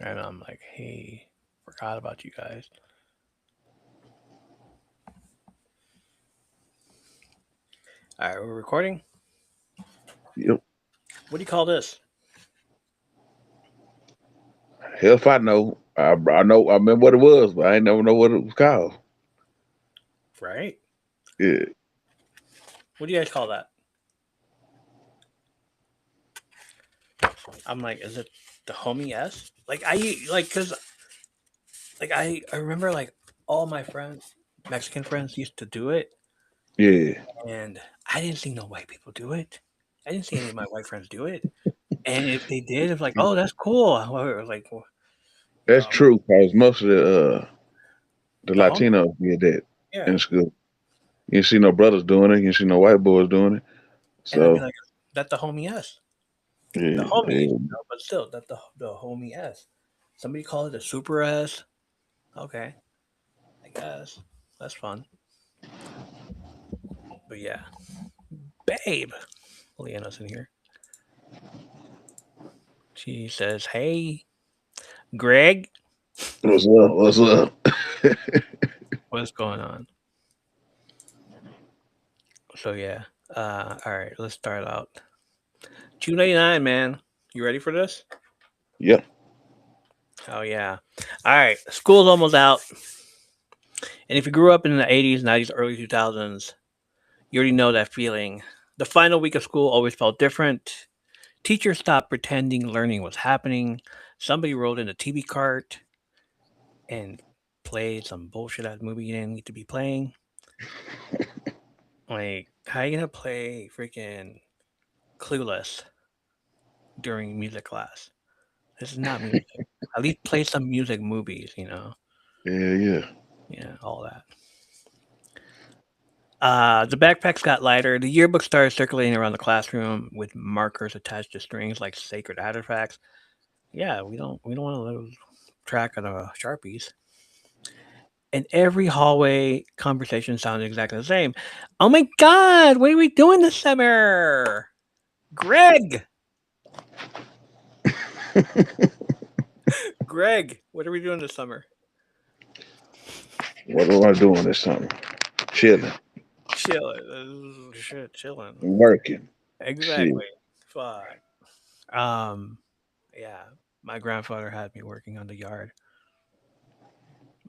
And I'm like, hey, forgot about you guys. All right, we're recording. Yep. What do you call this? Hell if I know. I know. I remember what it was, but I ain't never know what it was called. Right? Yeah. What do you guys call that? I'm like, is it the homie S? Like cause I remember like all my friends, Mexican friends, used to do it, Yeah. and I didn't see no white people do it. I didn't see any of my white friends do it, and if they did, it's like, oh, that's cool. Or like, That's true, cause most of the the homie, Latinos did that yeah. in school. You see no brothers doing it. You see no white boys doing it. And I'd be So like, that's the homie S. The yeah, homie, yeah. but still, that's the homie S. Somebody call it a super S. Okay, I guess that's fun. But yeah, babe, Leanna's in here. She says, "Hey, Greg, What's up? What's up? what's going on?" So yeah, all right, let's start out. 299, man. You ready for this? Yep. Oh yeah. All right, school's almost out, and if you grew up in the 80s, 90s, early 2000s, you already know that feeling. The final week of school always felt different. Teachers stopped pretending learning was happening. Somebody rolled in a TV cart and played some bullshit ass movie you didn't need to be playing. Like, how you gonna play freaking Clueless during music class? This is not music. At least play some music movies, you know? Yeah, yeah. Yeah, all that. The backpacks got lighter. The yearbook started circulating around the classroom with markers attached to strings like sacred artifacts. Yeah, we don't want to lose track of the sharpies. And every hallway conversation sounded exactly the same. Oh my god, what are we doing this summer? Greg, Greg, what are we doing this summer? What am I doing this summer? Chilling, Chilling, shit, chilling. working. Shit. Exactly. Fuck. Um, yeah. My grandfather had me working on the yard.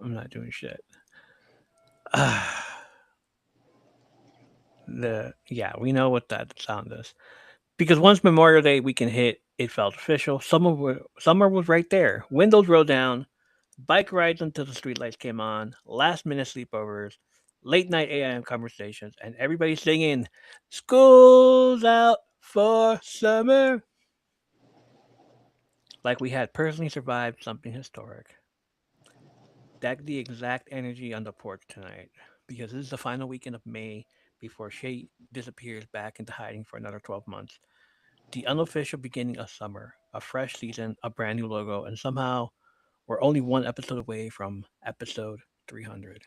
I'm not doing shit. Yeah, we know what that sound is because once Memorial Day weekend hit, it felt official. Summer was right there. Windows rolled down, bike rides until the streetlights came on, last minute sleepovers, late night AM conversations, and everybody singing, "School's out for summer," like we had personally survived something historic. That's the exact energy on the porch tonight because this is the final weekend of May before Shay disappears back into hiding for another 12 months. The unofficial beginning of summer, a fresh season, a brand new logo, and somehow we're only one episode away from episode 300.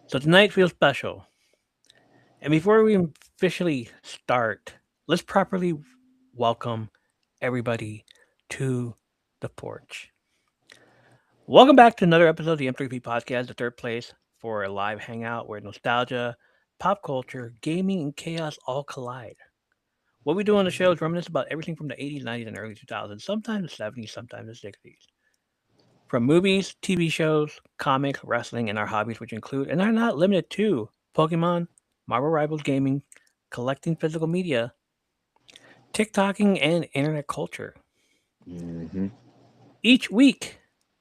So tonight feels special. And before we officially start, let's properly welcome everybody to the porch. Welcome back to another episode of the M3P Podcast, the third place for a live hangout where nostalgia, pop culture, gaming, and chaos all collide. What we do on the show is reminisce about everything from the 80s, 90s, and early 2000s, sometimes the 70s, sometimes the 60s. From movies, TV shows, comics, wrestling, and our hobbies, which include and are not limited to Pokemon, Marvel Rivals gaming, collecting physical media, TikToking, and internet culture. Hmm. Each week,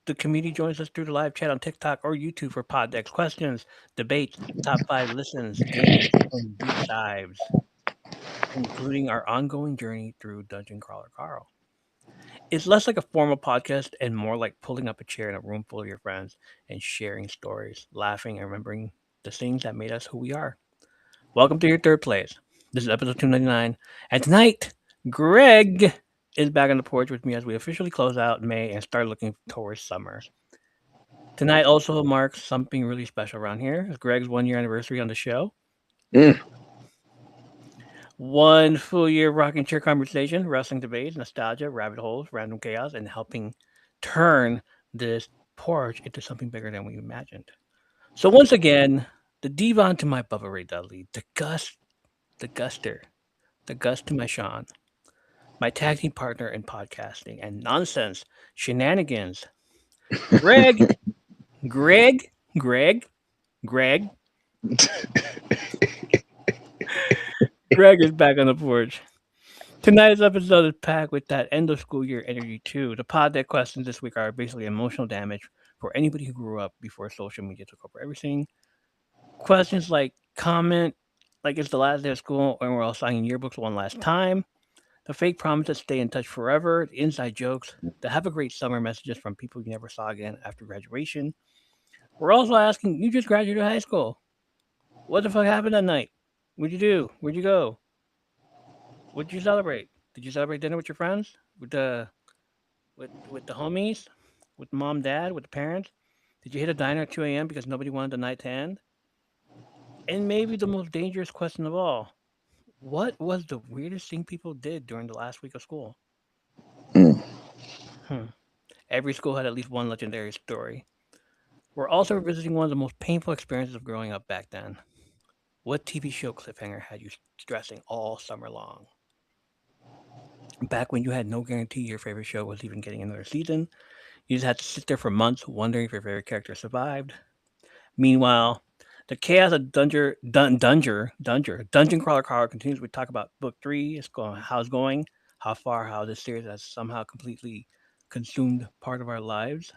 the community joins us through the live chat on TikTok or YouTube for pod decks, questions, debates, top five listens, games, and deep dives, including our ongoing journey through Dungeon Crawler Carl. It's less like a formal podcast and more like pulling up a chair in a room full of your friends and sharing stories, laughing, and remembering the things that made us who we are. Welcome to your third place. This is episode 299. And tonight, Greg is back on the porch with me as we officially close out May and start looking towards summer. Tonight also marks something really special around here. It's Greg's 1 year anniversary on the show. Mm. One full year of rocking chair conversation, wrestling debates, nostalgia, rabbit holes, random chaos, and helping turn this porch into something bigger than we imagined. So once again, the diva to my Bubba Ray Dudley, the Guster, the Gus to my Sean, my tag team partner in podcasting and nonsense shenanigans, Greg, Greg, Greg, Greg. Greg is back on the porch. Tonight's episode is packed with that end of school year energy too. The pod deck questions this week are basically emotional damage for anybody who grew up before social media took over everything. Questions like comment, like it's the last day of school and we're all signing yearbooks one last time. The fake promises to stay in touch forever. The inside jokes. The have a great summer messages from people you never saw again after graduation. We're also asking, you just graduated high school. What the fuck happened that night? What'd you do? Where'd you go? What did you celebrate? Did you celebrate dinner with your friends? With the homies? With mom, dad? With the parents? Did you hit a diner at 2 a.m. because nobody wanted the night to end? And maybe the most dangerous question of all, what was the weirdest thing people did during the last week of school? Mm. Hmm. Every school had at least one legendary story. We're also revisiting one of the most painful experiences of growing up back then. What TV show cliffhanger had you stressing all summer long? Back when you had no guarantee your favorite show was even getting another season, you just had to sit there for months wondering if your favorite character survived. Meanwhile, the chaos of Dungeon Crawler Crawler continues. We talk about book three, it's going, how it's going, how this series has somehow completely consumed part of our lives.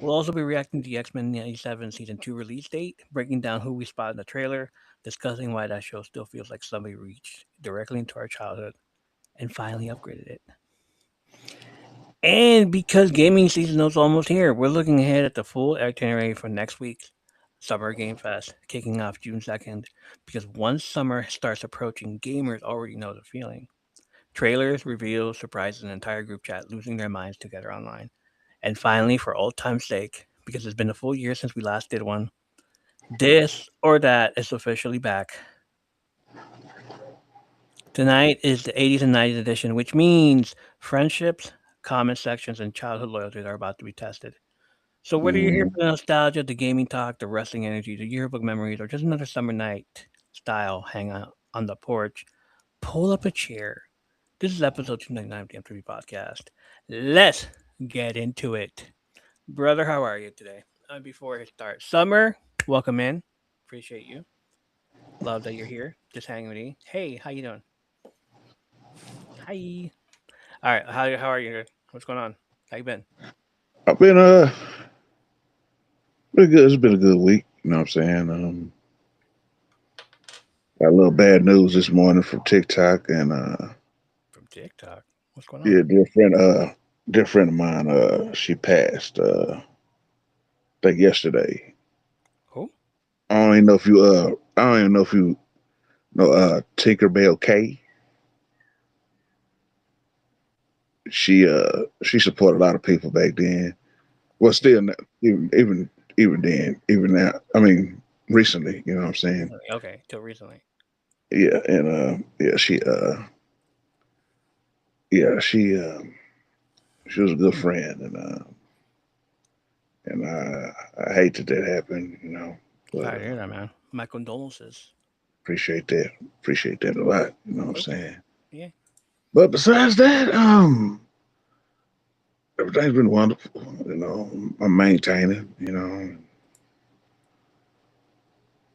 We'll also be reacting to the X Men '97 season two release date, breaking down who we spotted in the trailer, discussing why that show still feels like somebody reached directly into our childhood and finally upgraded it. And because gaming season is almost here, we're looking ahead at the full itinerary for next week's Summer Game Fest, kicking off June 2nd. Because once summer starts approaching, gamers already know the feeling. Trailers, reveals, surprises, an entire group chat losing their minds together online. And finally, for old time's sake, because it's been a full year since we last did one, this or that is officially back. Tonight is the 80s and 90s edition, which means friendships, comment sections, and childhood loyalties are about to be tested. So whether you're here Mm. for the nostalgia, the gaming talk, the wrestling energy, the yearbook memories, or just another summer night style hangout on the porch, pull up a chair. This is episode 299 of the M3 podcast. Let's get into it. Brother, how are you today? Before I start, Summer, welcome in. Appreciate you. Love that you're here. Just hanging with me. Hey, how you doing? Hi. All right, how are you? What's going on? How you been? I've been good. It's been a good week. You know what I'm saying? Got a little bad news this morning from TikTok, and From TikTok. What's going on? yeah, dear friend of mine, she passed. I think yesterday. Who? I don't even know if you know Tinkerbell K. She supported a lot of people back then. Well, Okay. still even then, even now. I mean, recently. You know what I'm saying? Okay, till recently. Yeah, and yeah, she was a good friend, and I hate that that happened. You know, but Sorry to hear that, man. My condolences. appreciate that. Appreciate that a lot. You know what I'm Okay. saying? Yeah. But besides that, everything's been wonderful. You know, I'm maintaining. You know,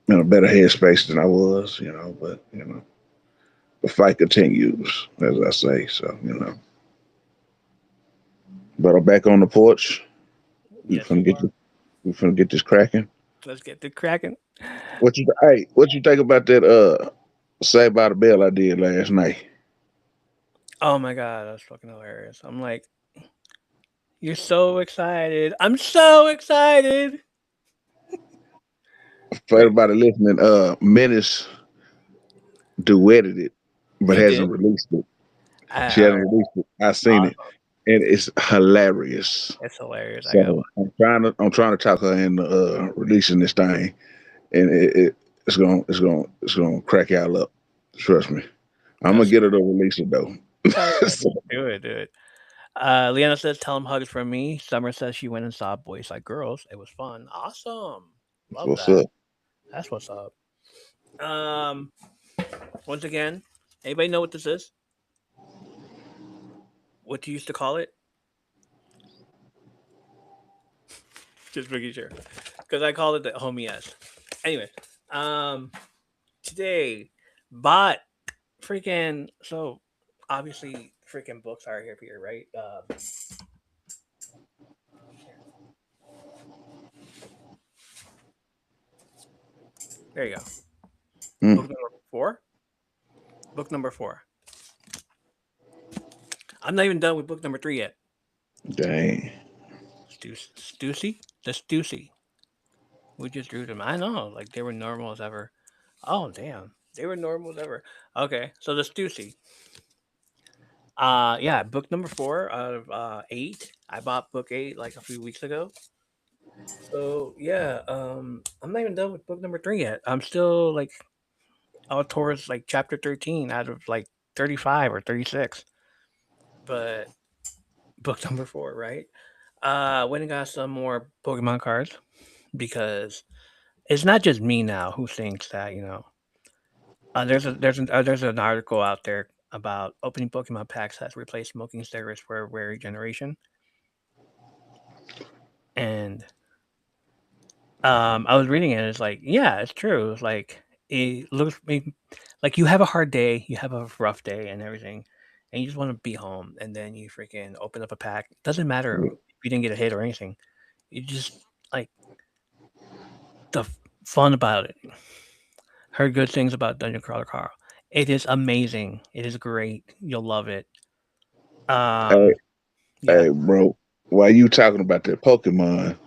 in a better headspace than I was. You know, but you know, the fight continues, as I say. So you know, but I'm back on the porch. We Yes, finna you get are. this, we finna get this cracking. Let's get to cracking. What you think about that? Say by the Bell I did last night. Oh my god, that's fucking hilarious. I'm like, you're so excited. I'm so excited. For Right. everybody listening, Menace duetted it, but He did. hasn't released it. She All hasn't right. released it. I've seen it, Awesome. and it's hilarious. It's hilarious. I got So I'm trying to talk her into releasing this thing, and it's gonna crack y'all up. Trust me. I'm gonna that's get her to release it though. hell yeah. So, Do it. Do it. Leanna says, "Tell him hugs from me." Summer says she went and saw Boys Like Girls. It was fun. Awesome. That's Love what's that. up. That's what's up. Um, Once again, anybody know what this is? What you used to call it? Just making sure, because I called it the homie S. Anyway, um, today, bot freaking so obviously freaking books are here, right? There you go. Mm, Book number four. Book number four. I'm not even done with book number three yet. dang. Stussy? The Stussy. We just drew them. I know, like they were normal as ever. Oh damn, they were normal as ever. Okay, so the Stussy. Yeah, book number four out of eight. I bought book eight like a few weeks ago. So yeah, I'm not even done with book number three yet. I'm still like out towards like chapter 13 out of like 35 or 36. But book number four, right? Went and got some more Pokemon cards because it's not just me now who thinks that there's an article out there about opening Pokemon packs has replaced smoking cigarettes for a rare generation, and I was reading it. It's like, yeah, it's true. It's like like you have a hard day, you have a rough day, and everything, and you just want to be home, and then you freaking open up a pack. Doesn't matter if you didn't get a hit or anything. You just like the fun about it. Heard good things about Dungeon Crawler Carl. It is amazing. It is great. You'll love it. Hey, Um, yeah, hey, bro. While you talking about that Pokemon,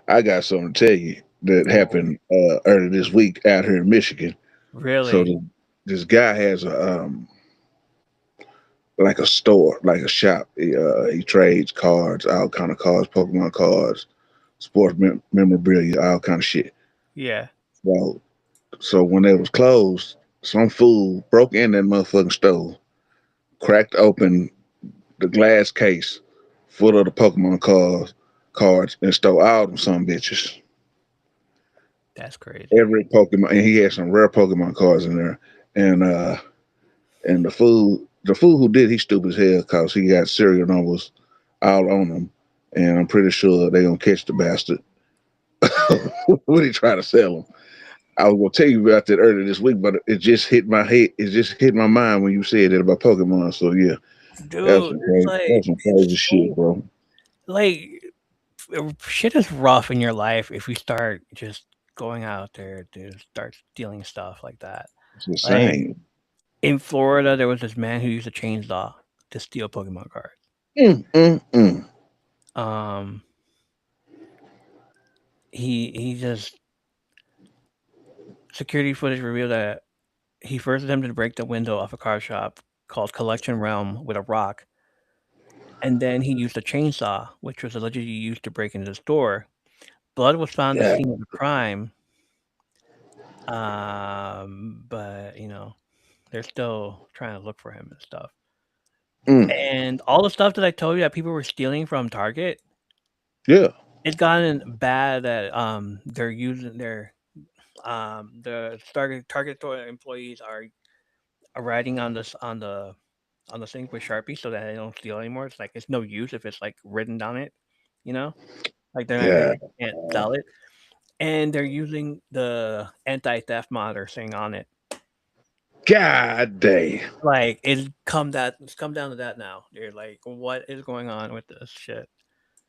I got something to tell you that Whoa. happened earlier this week out here in Michigan. So Really? this guy has a like a store, like a shop. He trades cards, all kind of cards, Pokemon cards, sports memorabilia, all kind of shit. Yeah. So so when it was closed, some fool broke in that motherfucking store, cracked open the glass case full of the Pokemon cards, and stole all them some bitches. That's crazy. Every Pokemon, and he had some rare Pokemon cards in there. And the fool who did, he stupid as hell because he got serial numbers all on him, and I'm pretty sure they gonna catch the bastard when he try to sell them. I was gonna tell you about that earlier this week, but it just hit my head. It just hit my mind when you said that about Pokemon. So yeah, Dude, it's that's like some crazy it's shit, so bro. like shit is rough in your life if you start just going out there to start stealing stuff like that. It's Like insane. in Florida, there was this man who used a chainsaw to steal Pokemon cards. Mm, mm, mm. Um, he just security footage revealed that he first attempted to break the window of a card shop called Collection Realm with a rock, and then he used a chainsaw, which was allegedly used to break into the store. Blood was found at the Yeah. scene of the crime, but they're still trying to look for him and stuff. Mm. And all the stuff that I told you that people were stealing from Target, Yeah. it's gotten bad that they're using the Target store employees are writing on this on the thing with Sharpie so that they don't steal anymore. It's like it's no use if it's like written on it, you know, like they Yeah. can't sell it, and they're using the anti-theft monitor thing on it. God damn. Like it's come down to that now. You're like, what is going on with this shit?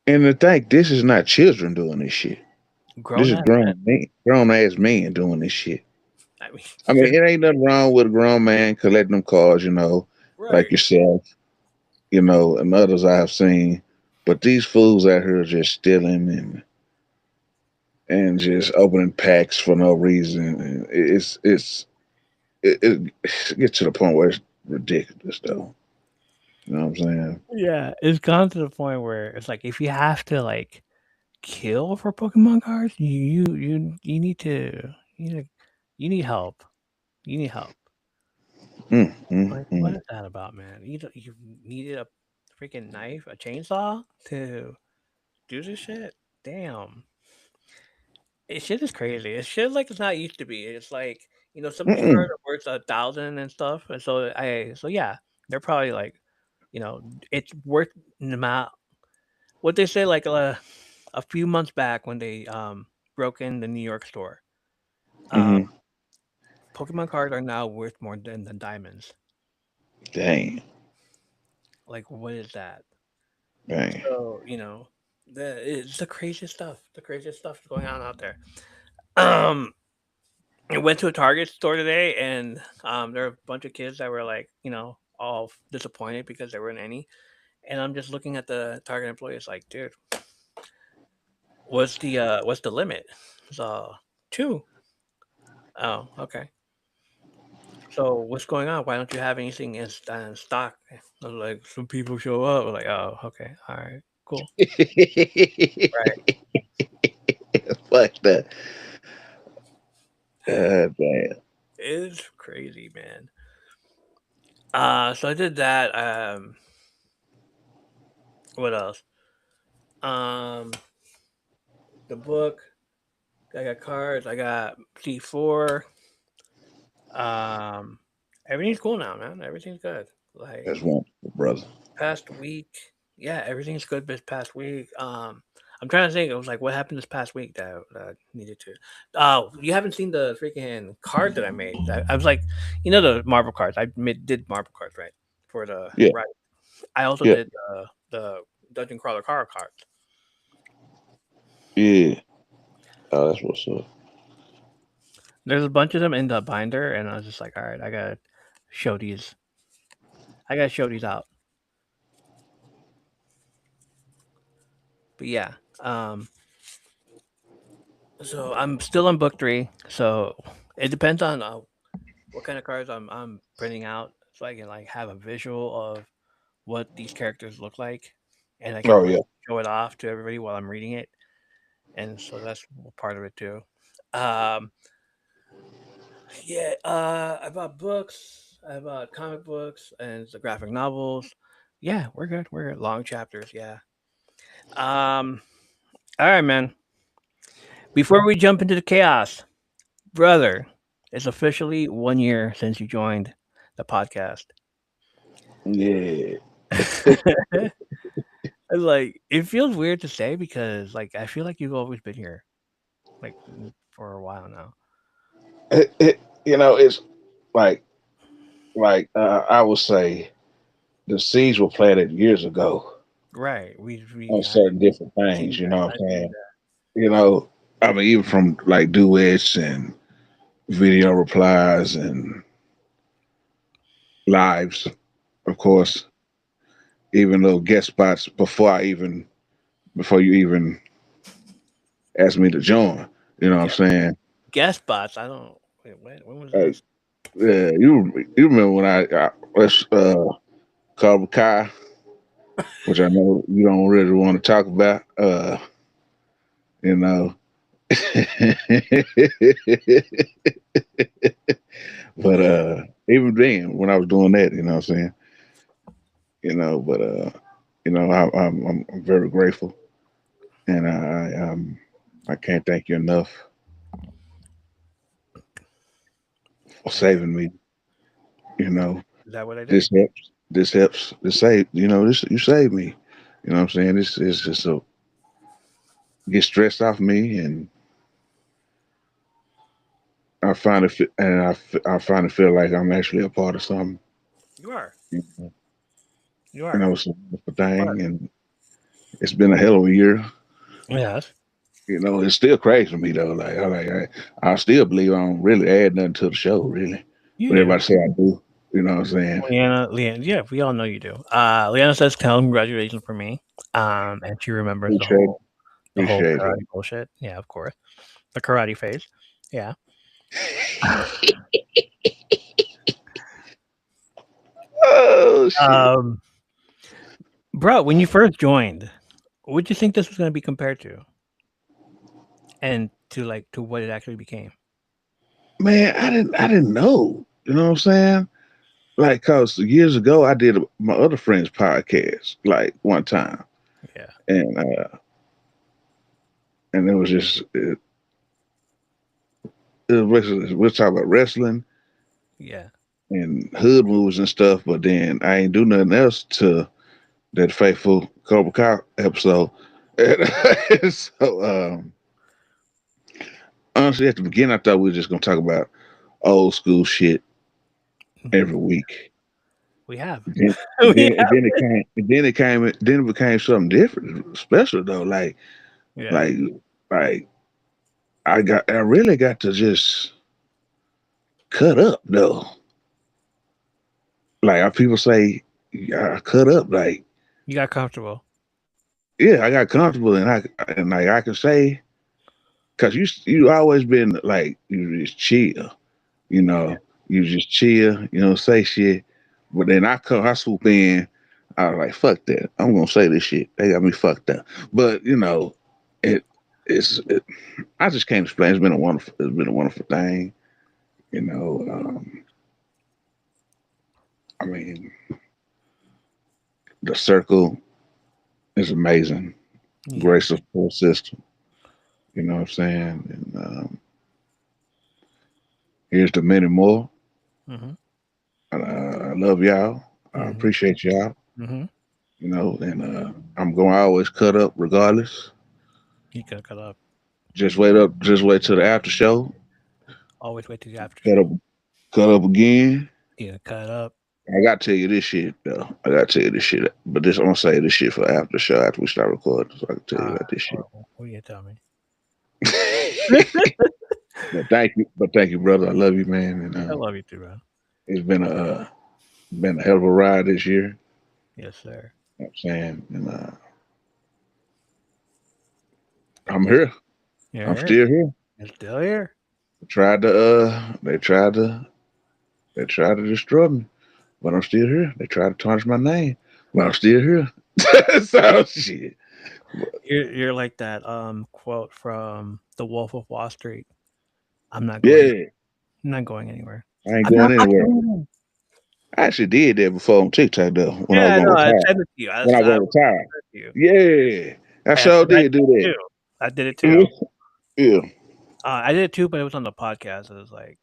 And to think this is not children doing this shit. This Grown is ass men. grown ass men doing this shit. I mean, I mean, it ain't nothing wrong with a grown man collecting them cards, like right? yourself, and others I have seen. But these fools out here just stealing and just opening packs for no reason. And it gets to the point where it's ridiculous, though. You know what I'm saying? Yeah, it's gone to the point where it's like if you have to like kill for Pokemon cards, you need to you need you need help. You need help. Mm, mm, Like what mm. is that about, man? You needed a freaking knife, a chainsaw to do this shit. Damn, it shit is crazy. It's shit like it's not used to be. It's like some of these cars Mm-mm. are worth 1,000 and stuff, and so yeah, they're probably like it's worth the amount. What they say like a few months back when they broke in the New York store. Um, Mm-hmm. Pokemon cards are now worth more than the diamonds. Dang. Like, what is that? Dang. So, it's the craziest stuff. The craziest stuff going on out there. Um, I went to a Target store today, and there were a bunch of kids that were like, all disappointed because there weren't any. And I'm just looking at the Target employees, like, dude, what's the limit? So two. Oh, okay. So what's going on? Why don't you have anything in stock? I was like, some people show up. We're like, oh, okay, all right, cool, right. Fuck that. Damn. It's crazy, man. So I did that. What else? Um, the book. I got cards. I got C4. Um, everything's cool now, man. Everything's good. Like That's wonderful, brother. past week, yeah, everything's good this past week. I'm trying to think. It was like, what happened this past week that I needed to. Oh, you haven't seen the freaking card that I made. I was like, the Marvel cards. Did Marvel cards right for the Yeah. right. I also Yeah. did the Dungeon Crawler card cards. Yeah. Oh, that's what's up. There's a bunch of them in the binder, and I was just like, all right, show these. I gotta show these out. But yeah, so I'm still on book three. So it depends on what kind of cards I'm printing out, so I can like have a visual of what these characters look like, and I can Oh like yeah. show it off to everybody while I'm reading it, and so that's part of it too. Um, yeah, I bought books. I bought comic books and the graphic novels. Yeah, we're good. We're good. Long chapters. Yeah. Um. All right, man. Before we jump into the chaos, brother, it's officially 1 year since you joined the podcast. Yeah. Like, it feels weird to say because, like, I feel like you've always been here, like, for a while now. It's like I would say the seeds were planted years ago Right. on I've certain different seen things. You that. know what I've I'm seen saying? that. You know, I mean, even from like duets and video replies and lives, of course. Even little guest spots before you even asked me to join. You know what I'm Guest, saying? guest spots. I don't. Wait, when was Uh, this? yeah, you remember when I let's call Kai, which I know you don't really want to talk about. You know, but even then, when I was doing that, you know what I'm saying. But I'm very grateful, and I can't thank you enough for Thank you. saving me. You know, Is that what I did? this helps. This helps. This save. This you saved me. You know what I'm saying? This is just a get stressed off me, and I finally feel like I'm actually a part of something. You are. You know, You are. it's a wonderful But thing, and it's been a hell of a year. yes, It's still crazy to me though. I still believe I don't really add nothing to the show, really. you But do. everybody say I do. You know what I'm saying? Leanna, yeah, we all know you do. Leanna says, "Congratulations for me." And she remembers the Appreciate it. whole Appreciate karate bullshit. Yeah, of course, the karate phase. Yeah. it. Oh shit. Um, bro, when you first joined, what did you think this was going to be compared to, and to what it actually became? Man, I didn't know. You know what I'm saying? like, cause years ago I did my other friend's podcast like one time, Yeah. and and it was just we're talking about wrestling Yeah. and hood movies and stuff, but then I ain't do nothing else to that faithful Cobra Kai episode. And so honestly, at the beginning, I thought we were just gonna talk about old school shit Hmm. every week. We have. Then, We have. then it became something different, special though. Yeah. Like, like I really got to just cut up though. Like people say, I cut up. Like, You got comfortable. yeah, I got comfortable, and like I can say, cause you always been like you just chill, you Yeah. know, you just chill, you don't say shit. But then I swoop in, I was like, fuck that, I'm gonna say this shit. They got me fucked up. But it it's it, I just can't explain. It's been a wonderful thing, you know. I mean, the circle is amazing. Yeah. Great support system. You know what I'm saying? And here's to many more. Mm-hmm. I love y'all. I Mm-hmm. appreciate y'all. Mm-hmm. And I'm going to always cut up regardless. You gotta cut up. Just wait till the after show. Always wait till the after Cut up, show. cut up again. Yeah, cut up. I got to tell you this shit though. I got to tell you this shit. But I'm gonna say this shit for after the show after we start recording, so I can tell you Ah, about this shit. horrible. What do you tell me? But thank you, brother. I love you, man. And I love you too, man. it's been a hell of a ride this year. Yes, sir. You know what I'm saying, and But I'm this, here. you're I'm here. still here. You're still here. Tried to they tried to destroy me, but I'm still here. They tried to tarnish my name, but I'm still here. So shit. You're like that quote from The Wolf of Wall Street. I'm not going. Yeah, I'm not going anywhere. I ain't I'm not going anywhere. fucking. I actually did that before on TikTok though. When I was Yeah, gonna no, I retire. sent it to you. When I was I gonna was retire. sent it to you. Yeah, I Yeah, sure 'cause I did did do it that. too. I did it too. Mhm. Yeah, I did it too, but it was on the podcast. It was like,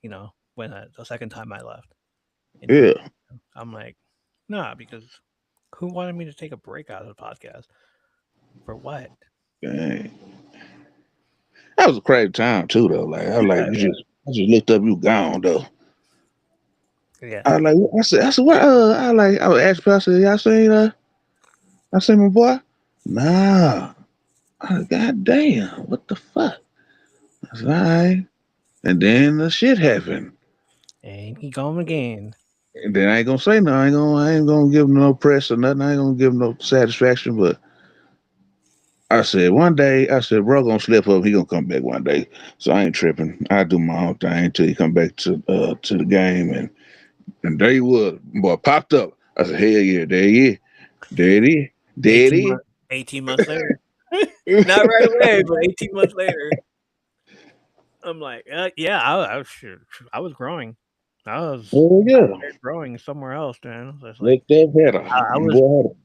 when the second time I left in yeah. 20. I'm like, nah, because who wanted me to take a break out of the podcast for what? Dang. That was a crazy time too though. Like I was like Yeah, I just looked up, you gone though. yeah. I was like, I said, what? I was asking, I said, y'all seen I seen my boy. Nah, God damn, what the fuck? I said, all right. And then the shit happened. And he gone again. And then I ain't gonna say no. I ain't gonna give him no press or nothing. I ain't gonna give him no satisfaction. But I said one day, I said, bro, gonna slip up. He gonna come back one day. So I ain't tripping. I do my own thing until he come back to the game. And there he was. Boy, popped up. I said, hell yeah, there he is. There it is. There it 18 is. months 18 months later. Not right away, but 18 months later. I'm like, yeah, I was growing. Oh I yeah. started growing somewhere else, man. So it's like Looked up, had I a was boy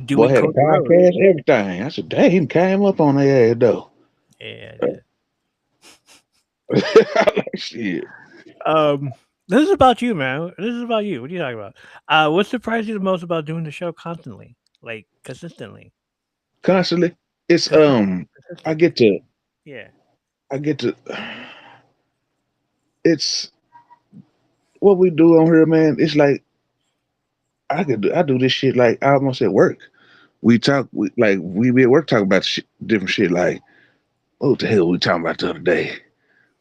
doing had a Cody Road. podcast, everything. I said, dang, he came up on their ass though. Yeah, I did. I like shit. Um, this is about you, man. This is about you. What are you talking about? What surprised you the most about doing the show constantly, like consistently, Constantly. It's I consistent? get to Yeah. I get to it's what we do on here, man. It's like I do this shit like I almost at work. We be at work talking about different shit like what the hell we talking about the other day?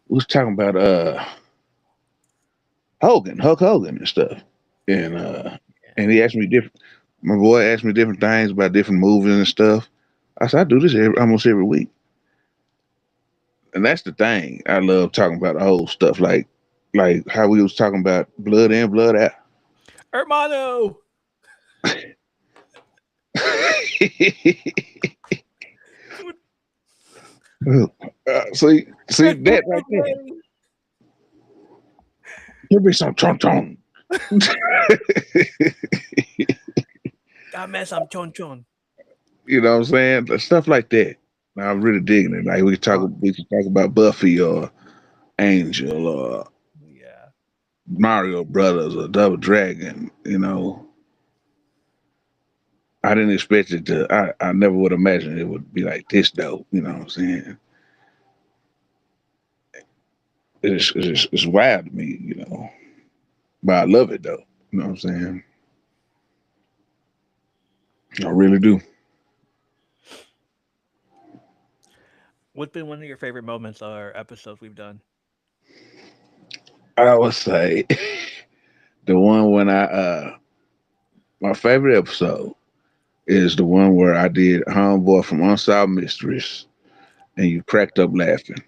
We was talking about Hulk Hogan and stuff. And and he asked me different my boy asked me different things about different movies and stuff. I said I do this almost every week. And that's the thing. I love talking about the whole stuff like how we was talking about blood in, blood out. Hermano. See that right there. Give me some chong chong. Dame some chon chon. You know what I'm saying? Stuff like that. Now, I'm really digging it. Like Oh, we could talk about Buffy or Angel or yeah. Mario Brothers or Double Dragon. I didn't expect it to. I never would imagine it would be like this though. You know what I'm saying? It's wild to me. But I love it though. You know what I'm saying? I really do. What's been one of your favorite moments or episodes we've done? I would say the one when my favorite episode is the one where I did Homeboy from Unsolved Mysteries, and you cracked up laughing.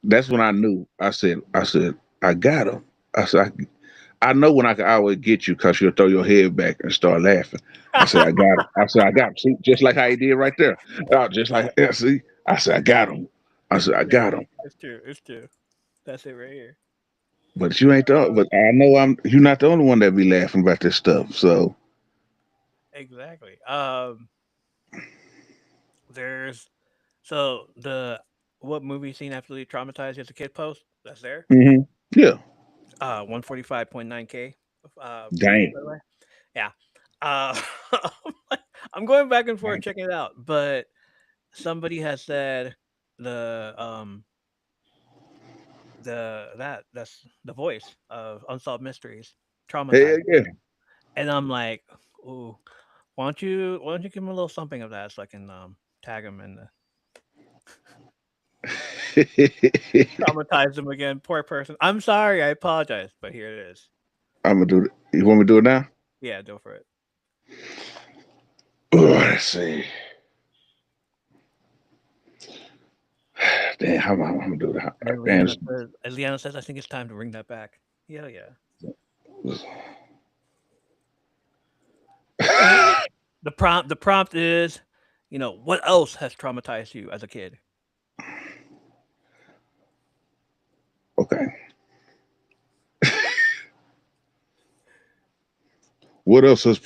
That's when I knew. I said, I got him. I said, I know when I can always get you because you'll throw your head back and start laughing. I said, I got him. I said, I got him. See, just like how he did right there. Just like, yeah, see, I said, I got him. I said, I Yeah, got him. it's true. It's true. That's it right here. But you ain't the. But I know you're not the only one that be laughing about this stuff. So, Exactly. There's so the what movie scene absolutely traumatized you as a kid post? That's there. yeah, 145.9K views, damn. by the way. Yeah. Uh, I'm going back and forth checking it out, but somebody has said the that's the voice of Unsolved Mysteries Hell traumatized, yeah. and I'm like, ooh, why don't you give him a little something of that so I can tag him and traumatize him again. Poor person. I'm sorry. I apologize, but here it is. I'm gonna do it. You want me to do it now? Yeah, go for it. Oh, let's see. Damn, how am I gonna do that? And then Damn, Liana says, I think it's time to bring that back. Yeah, yeah. The prompt is, what else has traumatized you as a kid? okay. What else has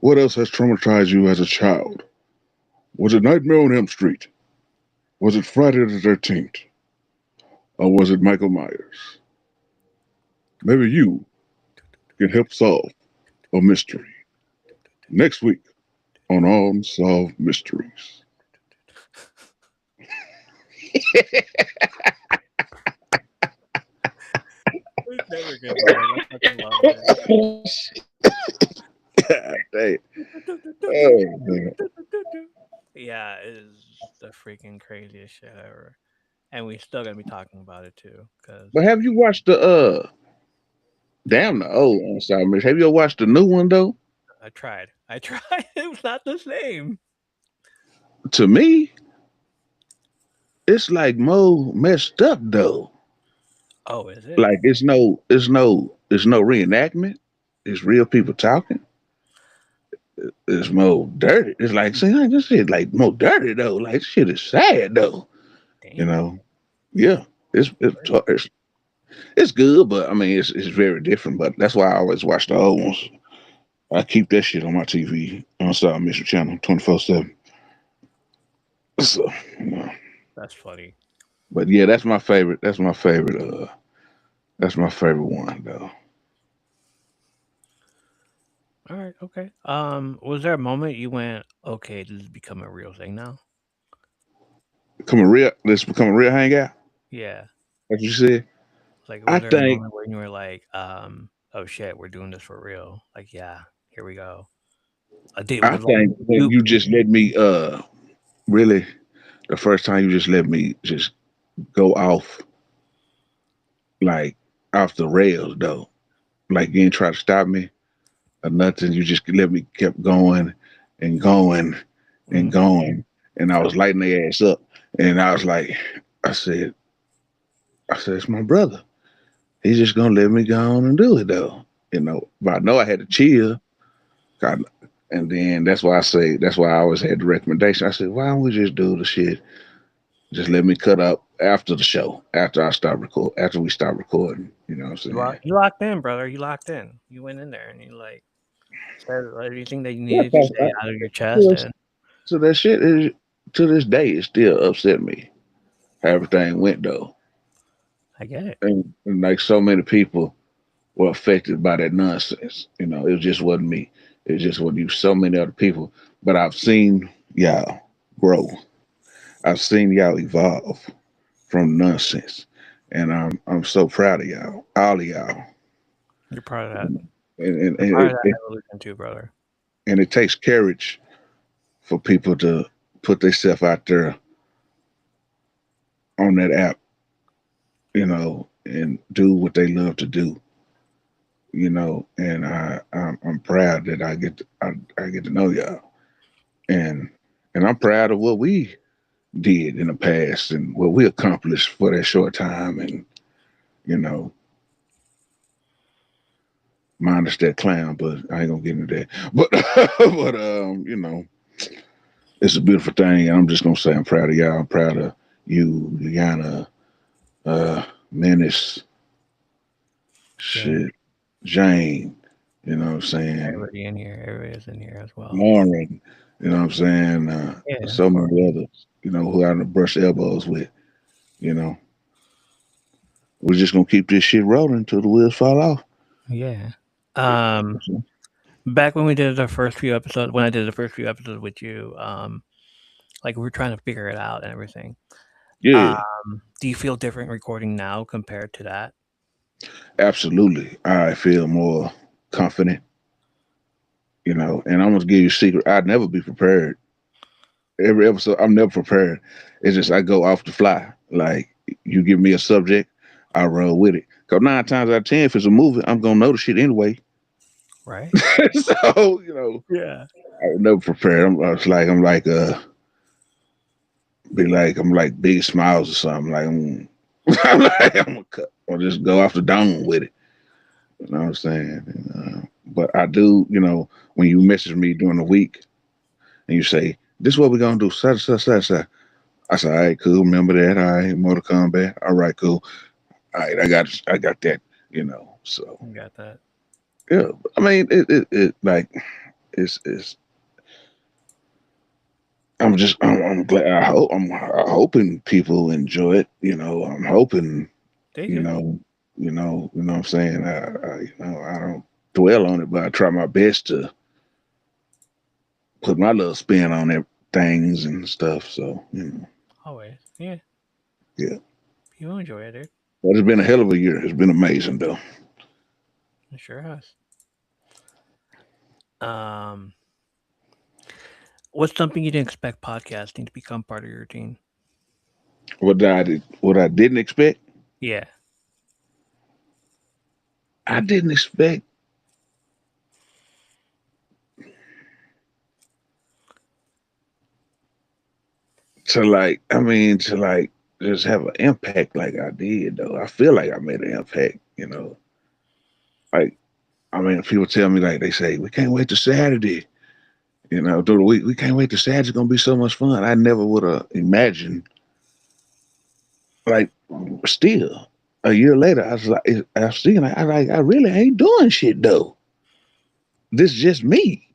what else has traumatized you as a child? Was it Nightmare on Elm Street? Was it Friday the 13th? Or was it Michael Myers? Maybe you can help solve a mystery next week on Unsolved Mysteries. It's never gonna be done. I fucking love it. God dang. Oh, man. Yeah, it is the freaking craziest shit ever. And we still gonna be talking about it too, because But have you watched damn the old Unsolved Mysteries? Have you ever watched the new one though? I tried. I tried. It was not the same. To me, it's like more messed up though. Oh, is it? Like it's no reenactment. It's real people talking. It's more dirty. It's like see, like, this shit like more dirty though. Like this shit is sad though. You Damn. know? Yeah. It's it's Right. it's, it's good, but I mean it's very different. But that's why I always watch the old ones. I keep that shit on my TV on South Mission Channel 24/7. So, you know. That's funny. But yeah, that's my favorite. That's my favorite. That's my favorite one though. All right. Okay. Was there a moment you went, okay, this is becoming a real thing now? Let's become a real hangout. Yeah. Like you said, Like, I was there a think moment where you were like, oh shit, we're doing this for real? Like, yeah, here we go. A date I with like think when you. you just let me really the first time you just let me just go off like off the rails though. Like you ain't try to stop me or nothing. You just let me kept going and going and Mhm. going. And I was Okay. lighting their ass up. And I was like, I said, it's my brother. He's just gonna let me go on and do it though. But I know I had to chill. God, and then that's why I always had the recommendation. I said, why don't we just do the shit Just let me cut up after the show, after we stop recording. You know what I'm saying? You locked in, brother. You locked in. You went in there and you like said everything that you Yeah, needed to 'cause say out of your chest, to and to that shit is to this day it still upset me how everything went though, I get it. and like so many people were affected by that nonsense. You know, it just wasn't me. It just wasn't you. So many other people, but I've seen y'all grow. I've seen y'all evolve from nonsense, and I'm so proud of y'all, all of y'all. You're part of that. And, You're and part of it, that it evolution too, brother. and it takes courage for people to put themselves out there on that app, and do what they love to do, and I'm proud that I get to know y'all, and and I'm proud of what we did in the past and what we accomplished for that short time, and you know, minus that clown, but I ain't gonna get into that. But it's a beautiful thing, and I'm just gonna say I'm proud of y'all. I'm proud of you, Liana, uh, Menace, Jane, shit, Jane. You know what I'm saying? everybody in here, everybody is in here as well. Lauren. You know what I'm saying? Yeah, of So course. many others. Who I done brush elbows with. You know, we're just gonna keep this shit rolling until the wheels fall off. Yeah. Um, Back when we did the first few episodes, when I did the first few episodes with you, like we were trying to figure it out and everything. Yeah, Do you feel different recording now compared to that? absolutely. I feel more confident. And I'm gonna give you a secret. I'd never be prepared. Every episode, I'm never prepared. It's just I go off the fly. Like you give me a subject, I run with it. Cause 9 times out of 10, if it's a movie, I'm gonna know the shit anyway. Right? So Yeah. I was never prepared. I'm like Big Smiles or something. Like I'm gonna cut or just go off the dome with it. You know what I'm saying? But I do. When you message me during the week and you say, "This is what we're gonna do," such such such such. I said, "All right, cool. Remember that. All right, Mortal Kombat. All right, cool. All right, I got that. So You got that. yeah. I mean, it like it's. I'm glad. I'm hoping people enjoy it. I'm hoping. They You do. know. What I'm saying. I don't dwell on it, but I try my best to put my little spin on it, things and stuff. So Always. Yeah. yeah. People enjoy it, dude. But it's been a hell of a year. It's been amazing though. It sure has. Um, what's something you didn't expect podcasting to become part of your routine? What I didn't expect, Yeah. I didn't expect to just have an impact like I did though. I feel like I made an impact. Like people tell me like they say we can't wait to Saturday. Through the week we can't wait to Saturday. It's gonna be so much fun. I never would have imagined. Like still, a year later, I was thinking I really ain't doing shit though. This is just me.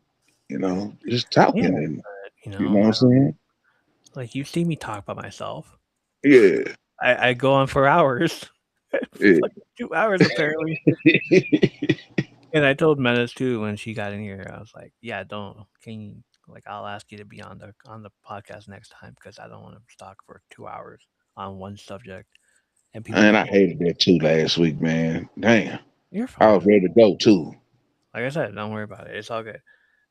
Just Yeah. talking and You you know know, what I'm saying. like you see me talk by myself. Yeah, I go on for hours. yeah. Fucking 2 hours apparently. And I told Menace too when she got in here. I was like, "Yeah, don't. Can you like? I'll ask you to be on the podcast next time because I don't want to talk for 2 hours on one subject." And people And get I hated that too last week, man. Damn, you're I fine. was ready to go too. Like I said, don't worry about it. It's all good.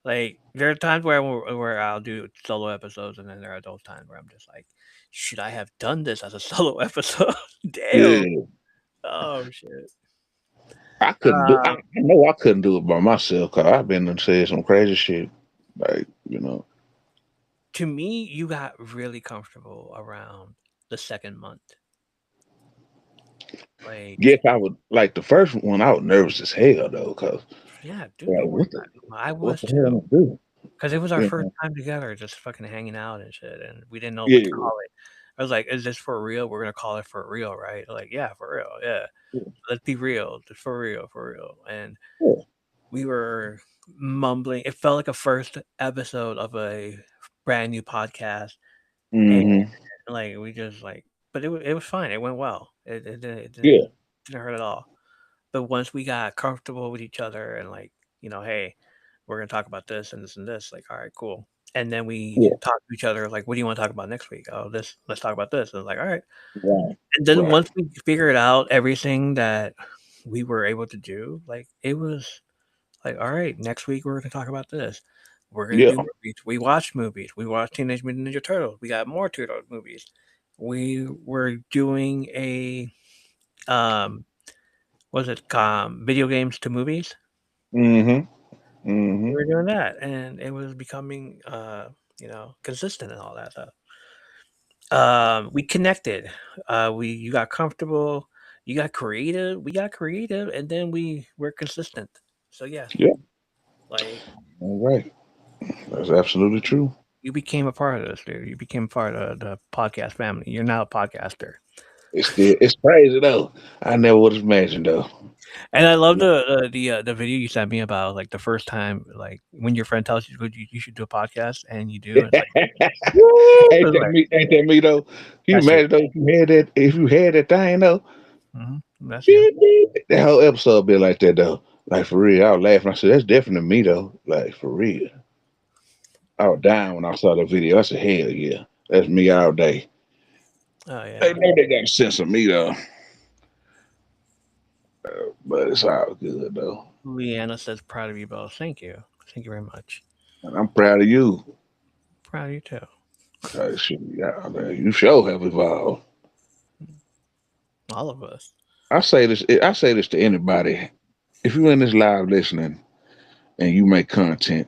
Like there are times where I'll do solo episodes, and then there are those times where I'm just like, "Should I have done this as a solo episode?" Damn. Yeah, Oh shit. I couldn't do. I Um, know I couldn't do it by myself because I've been and said some crazy shit. Like to me, you got really comfortable around the second month. Like guess I would like the first one. I was nervous as hell though, cause yeah, dude, like don't worry about it. I what was the hell too, am I do? because it was our You first know? time together, just fucking hanging out and shit, and we didn't know what to Yeah, call it. I was like, "Is this for real? We're gonna call it for real, right?" Like, "Yeah, for real. Yeah, Yeah. let's be real. Just for real, for real." And Yeah. we were mumbling. It felt like a first episode of a brand new podcast, and Mm-hmm. like we just like, but it was fine. It went well. It Yeah. didn't hurt at all. But once we got comfortable with each other and like, hey, we're gonna talk about this and this and this, like, all right, cool. And then we Yeah. talked to each other like, what do you want to talk about next week? Oh, this, let's talk about this. And it's like, all right. Right. And then Right. once we figured out everything that we were able to do, like it was like, all right, next week we're gonna talk about this. We're gonna Yeah. do movies. We watched movies. We watched Teenage Mutant Ninja Turtles. We got more Turtle movies. We were doing a was it video games to movies? Mm-hmm. Mm-hmm. We were doing that, and it was becoming, consistent and all that stuff. We connected. You got comfortable. You got creative. We got creative, and then we were consistent. So yes, Yeah. like All right. That's absolutely true. you became a part of this, dude. You became a part of the podcast family. You're now a podcaster. It's crazy though. I never would have imagined though. And I love the video you sent me about like the first time, like when your friend tells you you should do a podcast and you do, and it's like, woo! Ain't It's that like, me? Ain't that me though? Can you that's you. imagine though if you had that thing though? That's you. That whole episode be like that though. Like for real, I was laughing. I said, "That's definitely me though." Like for real, I was dying when I saw that video. I said, "Hell yeah, that's me all day." Oh They yeah. know they got a sense of me though, but it's all good though. Leanna says proud of you both. Thank you. Thank you very much. And I'm proud of you. Proud of you too. Shit, yeah, man, you sure have evolved. All of us. I say this. I say this to anybody. If you're in this live listening and you make content,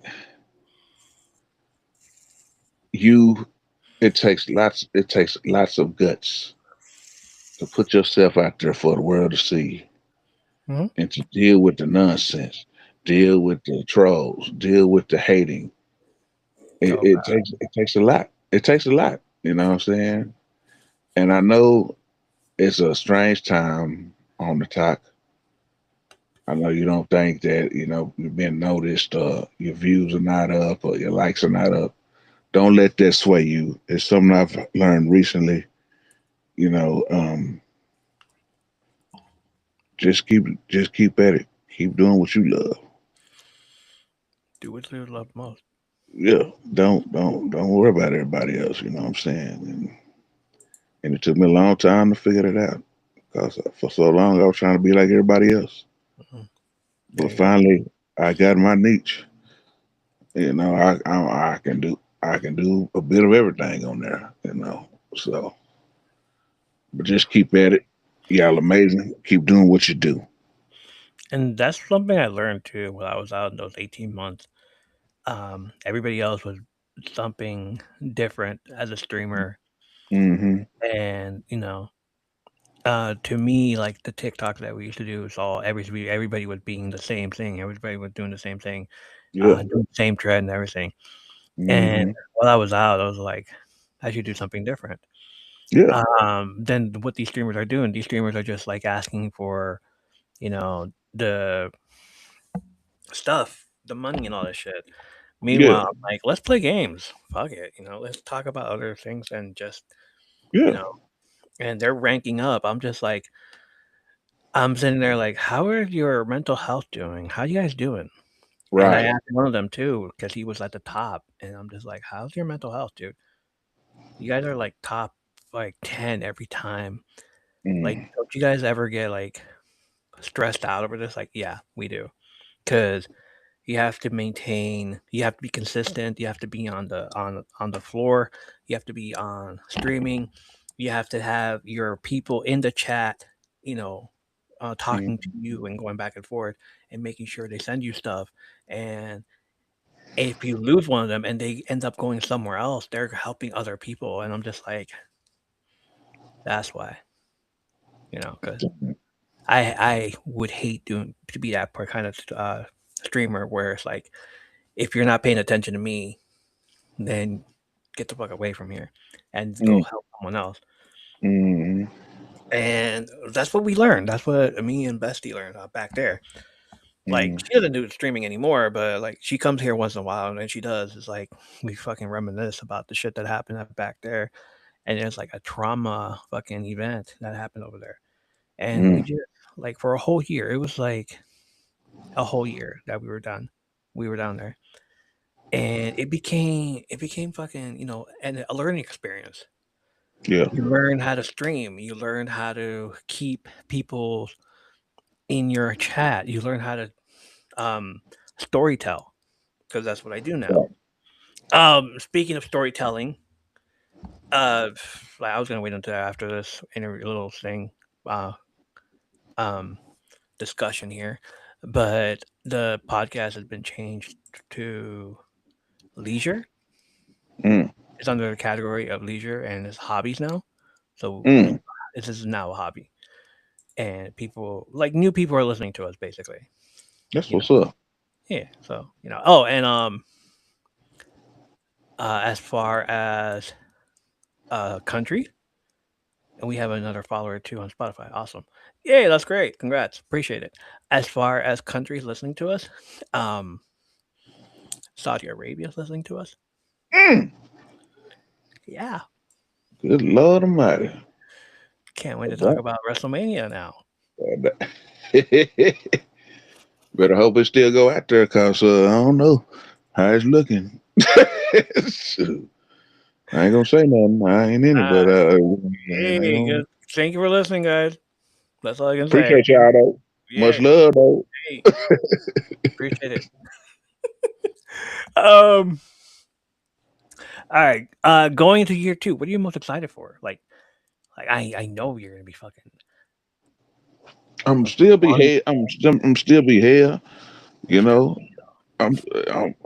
you it takes lots of guts to put yourself out there for the world to see Hmm. and to deal with the nonsense, deal with the trolls, deal with the hating. Oh God. It takes a lot. It takes a lot. You know what I'm saying? And I know it's a strange time on the talk. I know you don't think that you've been noticed, your views are not up, or your likes are not up. Don't let that sway you. It's something I've learned recently. You know, just keep at it. Keep doing what you love. Do what you love most. Yeah, don't worry about everybody else. You know what I'm saying? And it took me a long time to figure it out because for so long I was trying to be like everybody else. Hmm. There But you go. finally, I got my niche. I can do a bit of everything on there. So but just keep at it. Y'all amazing. Keep doing what you do. And that's something I learned too while I was out in those 18 months. Everybody else was something different as a streamer, Mm-hmm. and to me, like the TikTok that we used to do was all everybody was being the same thing. Everybody was doing the same thing, Yeah. doing the same trend and everything. And Mm-hmm. while I was out, I was like, I should do something different. Yeah. Then what these streamers are just like asking for, the stuff, the money and all this shit. Yeah. Meanwhile, I'm like, let's play games. Fuck it. Let's talk about other things and just, you Yeah. know, and they're ranking up. I'm just like, I'm sitting there like, how are your mental health doing? How you guys doing? And I Right. asked one of them too, because he was at the top, and I'm just like, how's your mental health, dude? You guys are like top like 10 every time. Like, Mm. don't you guys ever get like stressed out over this? Like, yeah, we do. Because you have to maintain, you have to be consistent, you have to be on the floor, you have to be on streaming, you have to have your people in the chat, you know, talking to Mm. you and going back and forth and making sure they send you stuff. And if you lose one of them and they end up going somewhere else, they're helping other people. And I'm just like, that's why, because I would hate doing to be that kind of streamer where it's like, if you're not paying attention to me, then get the fuck away from here and go mm, help someone else. mm, And that's what we learned. That's what me and Bestie learned back there. Like mm, she doesn't do streaming anymore, but like she comes here once in a while, and she does. It's like we fucking reminisce about the shit that happened back there, and it's like a trauma fucking event that happened over there. And we mm. just like for a whole year, it was like a whole year that we were down there, and it became fucking and a learning experience. Yeah, You learn how to stream. You learn how to keep people in your chat. You learn how to um, storytell because that's what I do now. yeah. Speaking of storytelling, like, I was gonna wait until after this interview, little thing, uh, um, discussion here, but the podcast has been changed to leisure. Mm, It's under the category of leisure and it's hobbies now. So mm. this is now a hobby, and people like new people are listening to us basically. That's You know, what's up. yeah. So Oh, and as far as country, and we have another follower too on Spotify. Awesome. Yay, that's great. Congrats. Appreciate it. As far as countries listening to us, um, Saudi Arabia is listening to us. Mm. Yeah. Good Lord Almighty. Can't wait to talk That- about WrestleMania now. Better hope it still go out there, cause I don't know how it's looking. Shoot. I ain't gonna say nothing. I ain't in it, but Uh, I ain't hey, gonna good. Thank you for listening, guys. That's all I can say. appreciate y'all though. Much Yeah. love though. Hey, appreciate it. Um. All right. Going into year two, what are you most excited for? Like I know you're gonna be fucking I'm like still be fun. here. I'm still be here. You're You still know,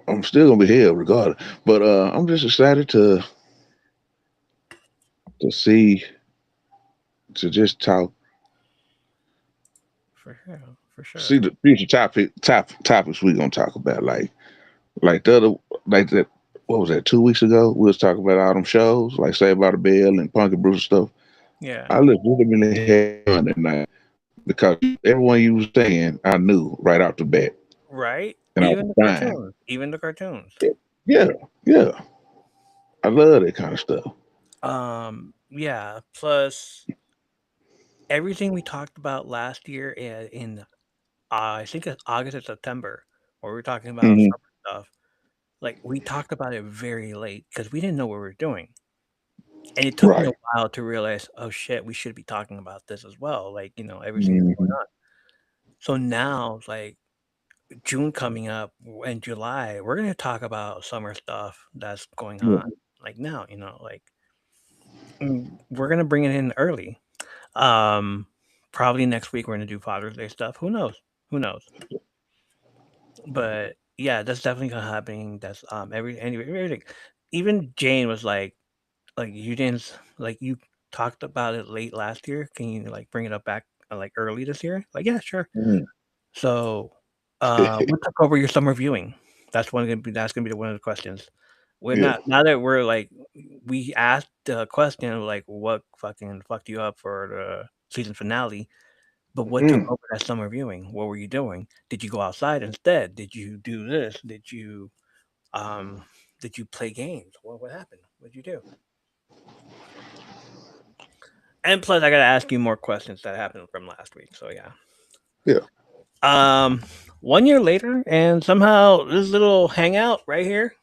I'm still gonna be here regardless. But I'm just excited to see to just talk, for sure. For see sure. the future topics we gonna talk about. Like the other like that. What was that? 2 weeks ago, we was talking about all them shows like Saved by the Bell and Punky Brewster stuff. Yeah. I legitimately had fun that night because everyone you was saying, I knew right off the bat, Right? and I was Even the fine. cartoons. Even the cartoons. Yeah, yeah. I love that kind of stuff. Yeah. Plus everything we talked about last year in I think it's August or September, where we were talking about Hmm. summer stuff. Like we talked about it very late because we didn't know what we were doing, and it took me a Right. while to realize, oh shit, we should be talking about this as well. Like everything that's going Hmm. on. So now, like June coming up and July, we're gonna talk about summer stuff that's going Yeah. on. Like now, we're gonna bring it in early. Um, Probably next week we're gonna do Father's Day stuff. Who knows? Who knows? But yeah, that's definitely gonna happen. That's everything. Even Jane was like you didn't like you talked about it late last year. Can you like bring it up back like early this year? Like yeah, sure. Mhm. So, what took over your summer viewing? That's gonna be one of the questions. We're Yeah. not now that we're like we asked the question of like what fucking fucked you up for the season finale, but what took Mm. over that summer viewing? What were you doing? Did you go outside instead? Did you do this? Um did you play games? What happened? What'd you do? And plus I gotta ask you more questions that happened from last week. So yeah. Yeah. Um 1 year later and somehow this little hangout right here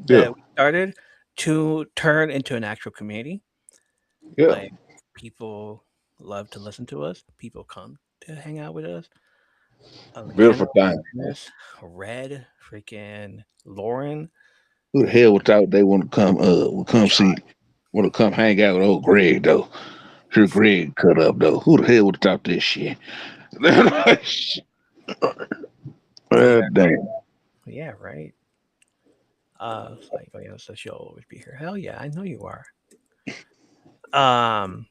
Yeah. that we started to turn into an actual community. Yeah. Like people love to listen to us. People come to hang out with us. Beautiful Kendall, thing. Dennis, Red, freaking Lauren, Who the hell would thought they want to come will come see John. want to come hang out with old Greg though? Sure Greg cut up though. Who the hell would have thought this shit? Yeah, Well, damn. yeah, right. It's like, oh yeah, so she'll always be here. Hell yeah, I know you are. Um,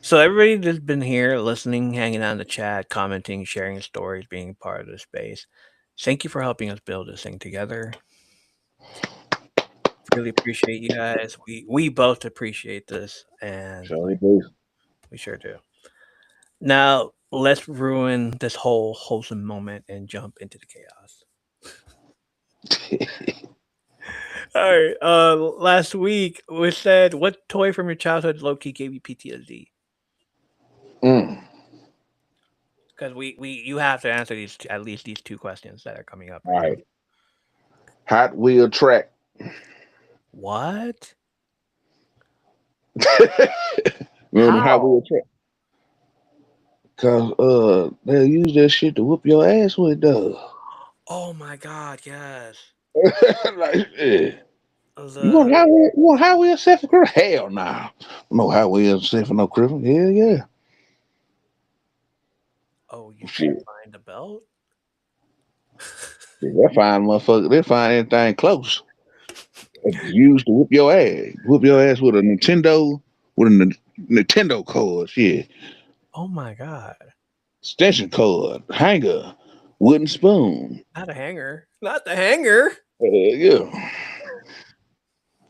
so everybody that's been here, listening, hanging out in the chat, commenting, sharing stories, being part of the space. Thank you for helping us build this thing together. Really appreciate you guys. We both appreciate this, and So like it is. we sure do. Now let's ruin this whole wholesome moment and jump into the chaos. All right. Last week we said what toy from your childhood low key gave you PTSD? Mm. Because we you have to answer these at least these two questions that are coming up All right now. right. Hot wheel track. What? Remember the Hot How? Wheel track? Cause they'll use that shit to whoop your ass with though. Oh my God! Yes. Like, yeah. The You want Hot Wheel set for Christmas? Hell nah. No Hot Wheel set for no Christmas. Hell yeah. oh, you can't Shit. find the belt. They find motherfucker. They find anything close. It's used to whoop your ass. Whoop your ass with a Nintendo, with a Nintendo cord. Shit. Oh my God! Extension cord. Hanger. Wooden spoon. Not a hanger. Not the hanger. Yeah.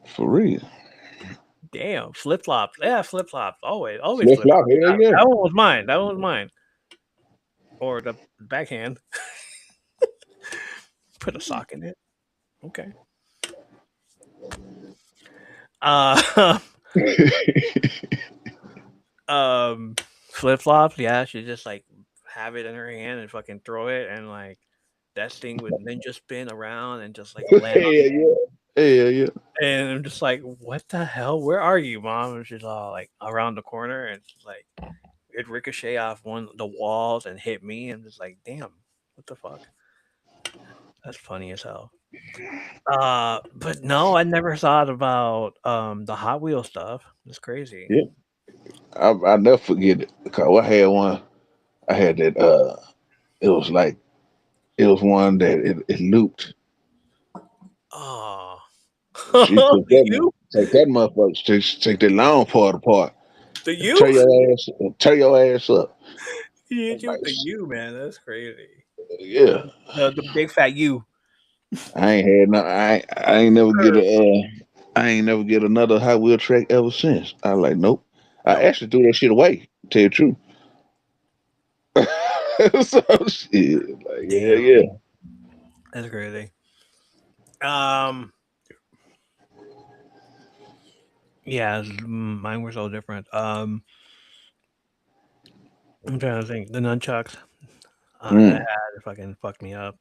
For real. Damn, flip flops. Yeah, flip flops. Always, always Flip flip flop. flops. Hell yeah. That one was mine. That one was mine. Or the backhand. Put a sock in it. Okay. Uh, flip flops. Yeah, she just like have it in her hand and fucking throw it, and like that thing would ninja spin around and just like Hell land on me. yeah. Hell yeah. And I'm just like, what the hell? Where are you, mom? And she's all like around the corner, and she's like, it ricochet off one of the walls and hit me. And just like, damn, what the fuck? That's funny as hell. But no, I never thought about the Hot Wheel stuff. It's crazy. Yeah. I never forget it. Because I had one. I had that. It was like it was one that it looped. Oh, She took the that, you, take that motherfucker, take that long part apart, the and you, tear your ass up. he hit I'm you like, with the you, man. That's crazy. yeah, The big fat you. I ain't had no, I ain't never get I ain't never get another Hot Wheel track ever since. I like, nope. I Nope. actually threw that shit away. Tell you the truth. So shit, like yeah, Damn, yeah. that's crazy. Um, yeah, mine were so different. I'm trying to think. The nunchucks that I Mm. had fucking fucked me up.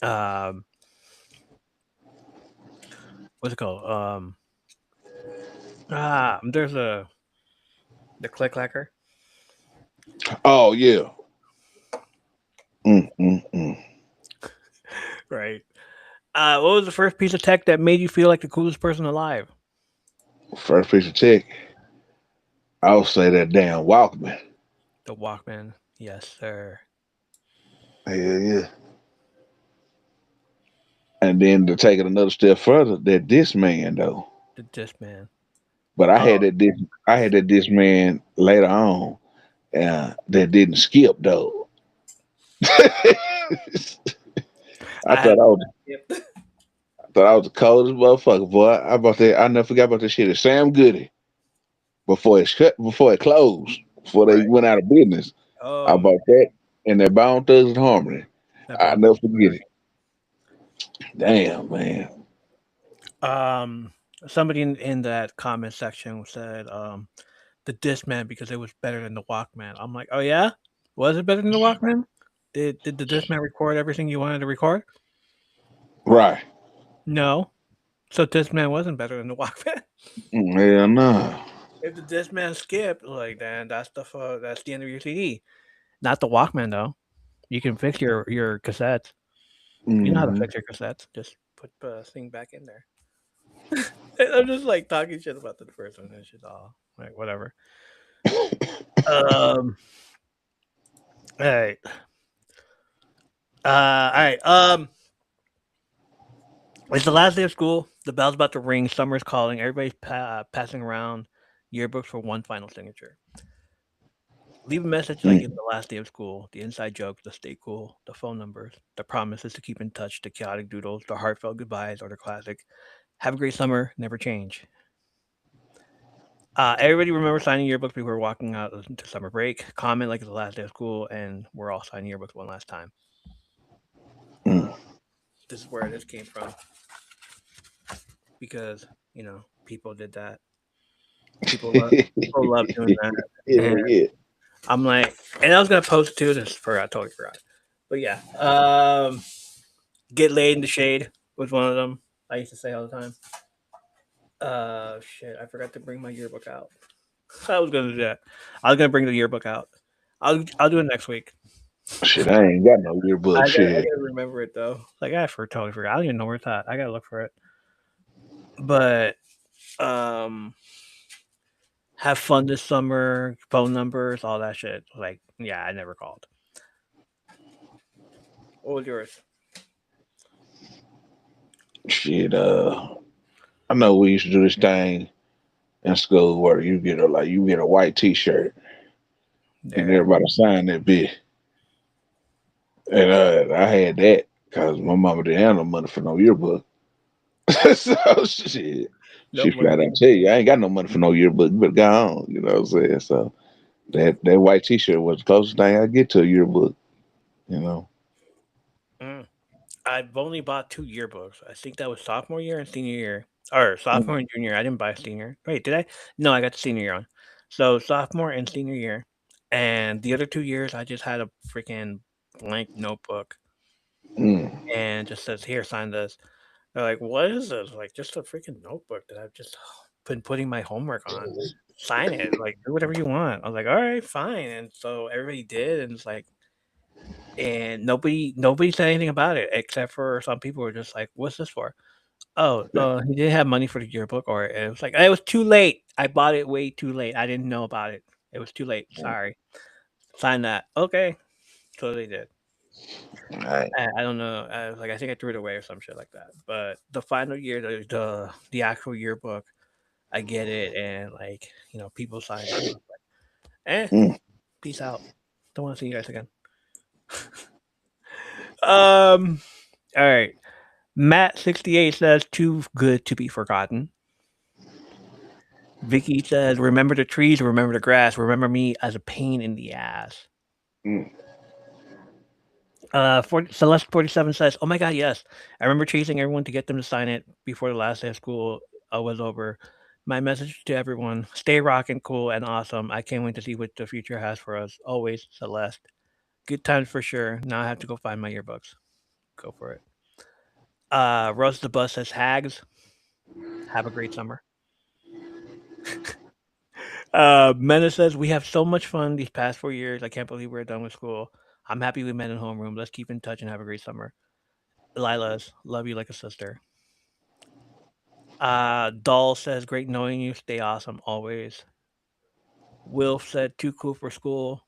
Um, what's it called? There's the click clacker, Oh yeah. Mm, mm, mm. right? What was the first piece of tech that made you feel like the coolest person alive? First piece of tech, I'll say that damn Walkman. The Walkman. Yes, sir. Yeah, yeah. And then to take it another step further, that this man though. The Discman. But I had Oh, that this I had that this man later on that didn't skip though. I I had thought I was yep. I thought I was the coldest motherfucker, boy. I bought that. I never forgot about that shit at Sam Goody before it closed, before they Right. went out of business. I Oh, bought that and that Bone Thugs and Harmony. that I bomb. never forget it. Damn man. Um, somebody in that comment section said the Discman because it was better than the Walkman. I'm like, oh yeah, was it better than the Walkman? Did the Discman record everything you wanted to record? Right. No. So Discman wasn't better than the Walkman. Hell no. If the Discman skipped, like then that's the end of your CD. Not the Walkman though. You can fix your cassettes. You know how to Mm-hmm. fix your cassettes. Just put the thing back in there. And I'm just like talking shit about the first one. It's just all like whatever. Um. All right. All right. It's the last day of school. The bell's about to ring. Summer's calling. Everybody's passing around yearbooks for one final signature. Leave a message like it's Mm. the last day of school. The inside jokes, the stay cool, the phone numbers, the promises to keep in touch, the chaotic doodles, the heartfelt goodbyes, or the classic. Have a great summer. Never change. Everybody remember signing yearbooks before walking out into summer break. Comment like it's the last day of school, and we're all signing yearbooks one last time. Mm. This is where this came from because people did that. People love doing that, Yeah, and yeah. I'm like, and I was gonna post it too. Just forgot, totally forgot. But yeah, get laid in the shade was one of them. I used to say all the time. Shit, I forgot to bring my yearbook out. I was gonna do that. I was gonna bring the yearbook out. I'll do it next week. Shit, I ain't got no I yearbook. gotta, I Shit. gotta remember it though. Like totally forgot. I don't even know where it's at. I gotta look for it. But um, have fun this summer. Phone numbers, all that shit. Like, yeah, I never called. What was yours? Shit. I know we used to do this thing in school where you get a white T-shirt and There. everybody sign that bit, and I had that because my mama didn't have no money for no yearbook. So shit, No she money. flat out tell you I ain't got no money for no yearbook. You better go on. You know what I'm saying? So that white T-shirt was the closest thing I get to a yearbook. You know. Mm. I've only bought two yearbooks. I think that was sophomore year and senior year, or sophomore and junior. I didn't buy senior. Wait, did I? No, I got the senior year on. So sophomore and senior year, and the other 2 years, I just had a freaking blank notebook Mm. and just says, "Here, sign this." They're like, "What is this?" Like, just a freaking notebook that I've just been putting my homework on. Sign it, like do whatever you want. I was like, "All right, fine." And so everybody did, and it's like, and nobody said anything about it except for some people were just like, "What's this for?" Oh, he didn't have money for the yearbook, or it was like, "It was too late. I bought it way too late. I didn't know about it. It was too late. Sorry. Sign that." Okay. So they did. All right. I don't know. I think I threw it away or some shit like that. But the final year, the actual yearbook, I get it, and people signed it. I was like, Mm. peace out. Don't want to see you guys again. Um. All right. Matt68 says too good to be forgotten. Vicky says, remember the trees, remember the grass, remember me as a pain in the ass. Mm. Celeste 47 says, oh my god, yes. I remember chasing everyone to get them to sign it before the last day of school was over. My message to everyone, stay rocking cool and awesome. I can't wait to see what the future has for us. Always, Celeste. Good times for sure. Now I have to go find my yearbooks. Go for it. Rose the Bus says, Hags, have a great summer. Mena says, we have so much fun these past 4 years. I can't believe we're done with school. I'm happy we met in homeroom. Let's keep in touch and have a great summer. Lila's, love you like a sister. Doll says, great knowing you. Stay awesome always. Wilf said, too cool for school.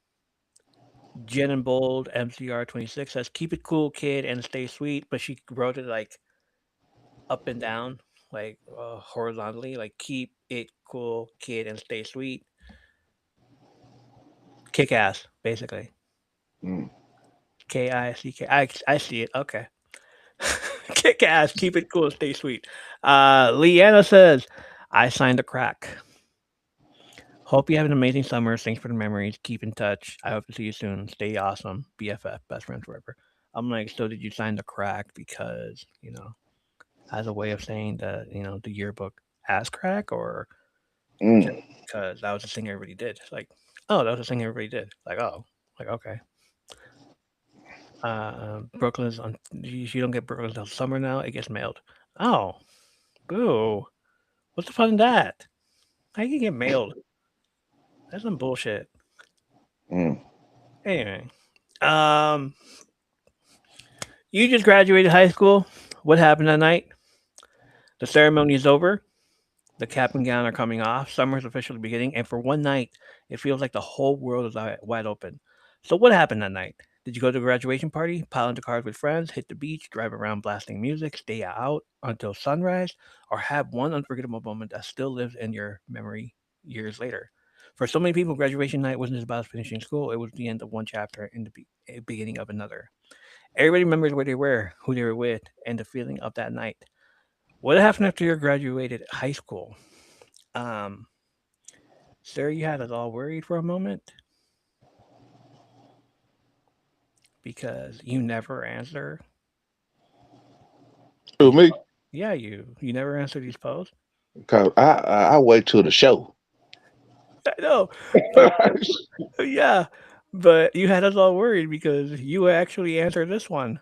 Jen and Bold, MCR26 says, keep it cool, kid, and stay sweet. But she wrote it like up and down, like horizontally, like keep it cool, kid, and stay sweet. Kick ass, basically. Mm. Kick. I see it. Okay. Kick ass, keep it cool, stay sweet. Leanna says, I signed a crack. Hope you have an amazing summer. Thanks for the memories. Keep in touch. I hope to see you soon. Stay awesome. BFF, best friends forever. I'm like, so did you sign the crack because, as a way of saying that, the yearbook has crack or just Mm. because that was the thing everybody did? It's like, oh, that was the thing everybody did. Like, oh, like, okay. Brooklyn's on, you don't get Brooklyn until summer now. It gets mailed. Oh, boo. What's the fun in that? How you get mailed? That's some bullshit. Mm. Anyway, um, you just graduated high school. What happened that night? The ceremony is over. The cap and gown are coming off. Summer is officially beginning, and for one night, it feels like the whole world is wide open. So, what happened that night? Did you go to a graduation party, pile into cars with friends, hit the beach, drive around blasting music, stay out until sunrise, or have one unforgettable moment that still lives in your memory years later? For so many people, graduation night wasn't just about finishing school, it was the end of one chapter and the beginning of another. Everybody remembers where they were, who they were with, and the feeling of that night. What happened after you graduated high school? Um, Sir, you had us all worried for a moment because you never answer To these. me, Yeah, you never answer these posts. cause I wait till the show. I know, but yeah, but you had us all worried because you actually answered this one,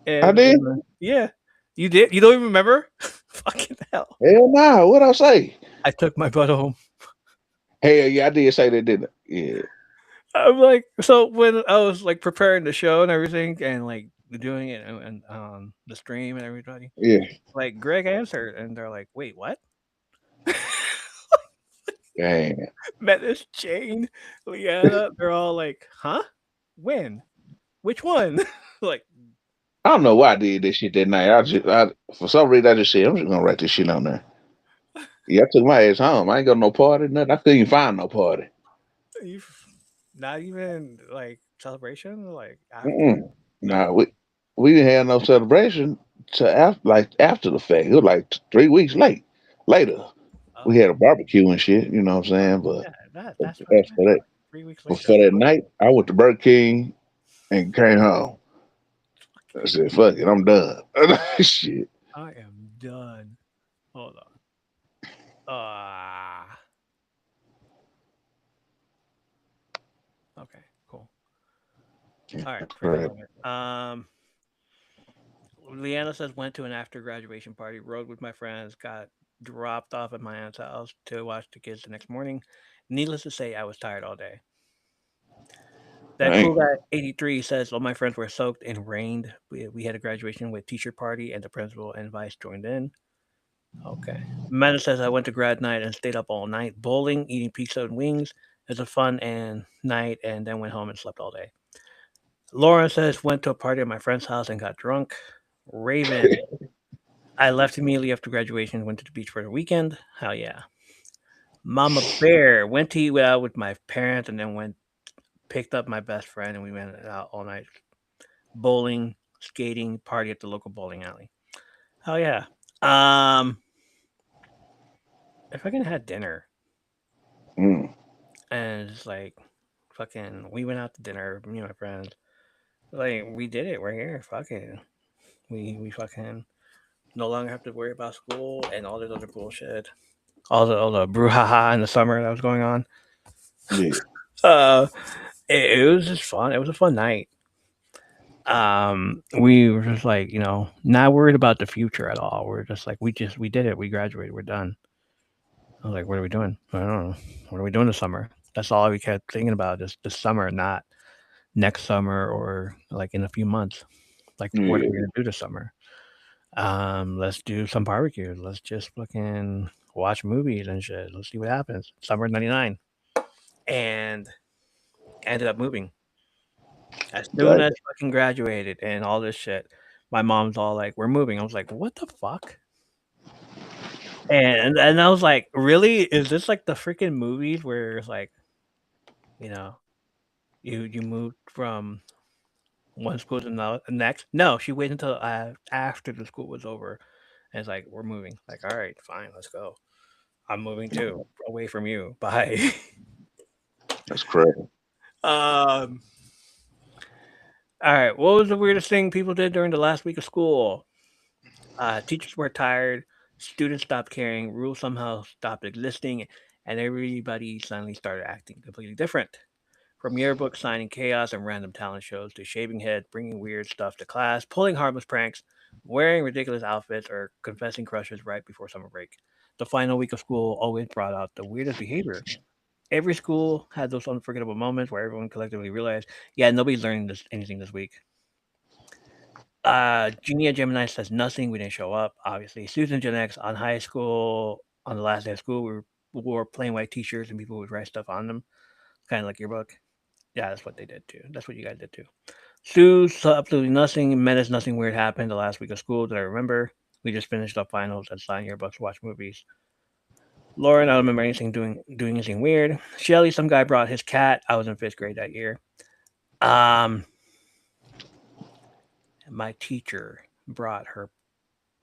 I and did. yeah, you did. You don't even remember? Fucking hell! Hell nah. What I say? I took my butt home. Hell yeah, I did say that, didn't I? Yeah. I'm like, so when I was like preparing the show and everything, and like doing it and the stream and everybody, Yeah. like Greg answered, and they're like, "Wait, what?" Dang. Met this Jane, Leanna. They're all like, "Huh? When? Which one?" Like, I don't know why I did this shit that night. For some reason I just said I'm just gonna write this shit on there. Yeah, I took my ass home. I ain't got no party, nothing. I couldn't even find no party. you not even like celebration, like after? Mm-mm. No. Nah, we didn't have no celebration to after the fact. It was like 3 weeks later. We Oh, had a barbecue and shit. You know what I'm saying? But yeah. That's what I as meant. for that, 3 weeks but later. for that night, I went to Burger King and came home. I said, "Fuck it, I'm done." Shit. I am done. Hold on. Ah. Okay. Cool. All right. Forget Right. about it. Leanna says went to an after graduation party, rode with my friends, got dropped off at my aunt's house to watch the kids the next morning. Needless to say, I was tired all day. That cool Dang. guy 83 says all my friends were soaked and rained. We had a graduation with teacher party and the principal and vice joined in. Okay. Amanda says I went to grad night and stayed up all night bowling, eating pizza and wings. It was a fun and night and then went home and slept all day. Lauren says went to a party at my friend's house and got drunk. Raven, I left immediately after graduation, went to the beach for the weekend. Hell yeah. Mama Bear went to eat out with my parents and then went picked up my best friend and we went out all night bowling, skating, party at the local bowling alley. Hell yeah. Um, if I can had dinner Mm. and it's like fucking, we went out to dinner, me and my friends. Like we did it. We're here. Fucking, we fucking no longer have to worry about school and all this other bullshit. All the brouhaha in the summer that was going on. Yeah. Uh, it was just fun. It was a fun night. We were just like, not worried about the future at all. We're just like, we did it. We graduated. We're done. I was like, what are we doing? I don't know. What are we doing this summer? That's all we kept thinking about this summer, not next summer or like in a few months. Like, what are we Yeah. gonna do this summer? Let's do some barbecues. Let's just fucking watch movies and shit. Let's see what happens. Summer '99, and ended up moving as soon Dang. as fucking graduated and all this shit. My mom's all like, "We're moving." I was like, "What the fuck?" And I was like, "Really? Is this like the freaking movies where it's like, you know, you moved from one school to the next?" No, she waited until after the school was over, and it's like, "We're moving." Like, all right, fine, let's go. I'm moving too, away from you. Bye. That's crazy. um. All right. What was the weirdest thing people did during the last week of school? Teachers were tired, students stopped caring, rules somehow stopped existing, and everybody suddenly started acting completely different. From yearbook signing chaos and random talent shows to shaving heads, bringing weird stuff to class, pulling harmless pranks, wearing ridiculous outfits, or confessing crushes right before summer break. The final week of school always brought out the weirdest behavior. Every school had those unforgettable moments where everyone collectively realized, yeah, nobody's learning anything this week. Junior Gemini says nothing. We didn't show up. Obviously, Susan Gen X on high school on the last day of school, we wore plain white T-shirts and people would write stuff on them, kind of like your book. Yeah, that's what they did too. That's what you guys did too. Sue saw absolutely nothing. Menace, nothing weird happened the last week of school that I remember. We just finished up finals and signed yearbooks, watched movies. Lauren, I don't remember anything doing anything weird. Shelly, some guy brought his cat. I was in fifth grade that year. Um, my teacher brought her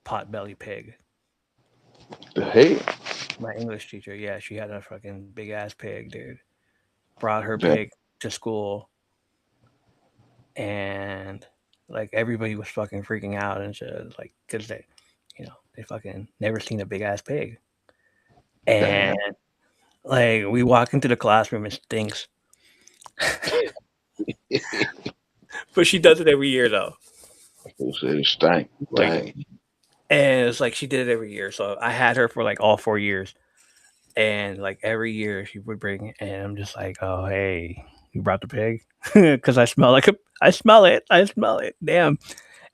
Potbelly pig. The hell? My English teacher, yeah, she had a fucking big ass pig, dude. Brought her That, pig to school, and like everybody was fucking freaking out and shit, like because they fucking never seen a big ass pig, and damn. like we walk into the classroom, it stinks, but she does it every year though. Who said it stank? Like, Dang. and it's like she did it every year. So I had her for like all 4 years, and like every year she would bring it, and I'm just like, oh hey, you brought the pig, because I smell it, I smell it, damn.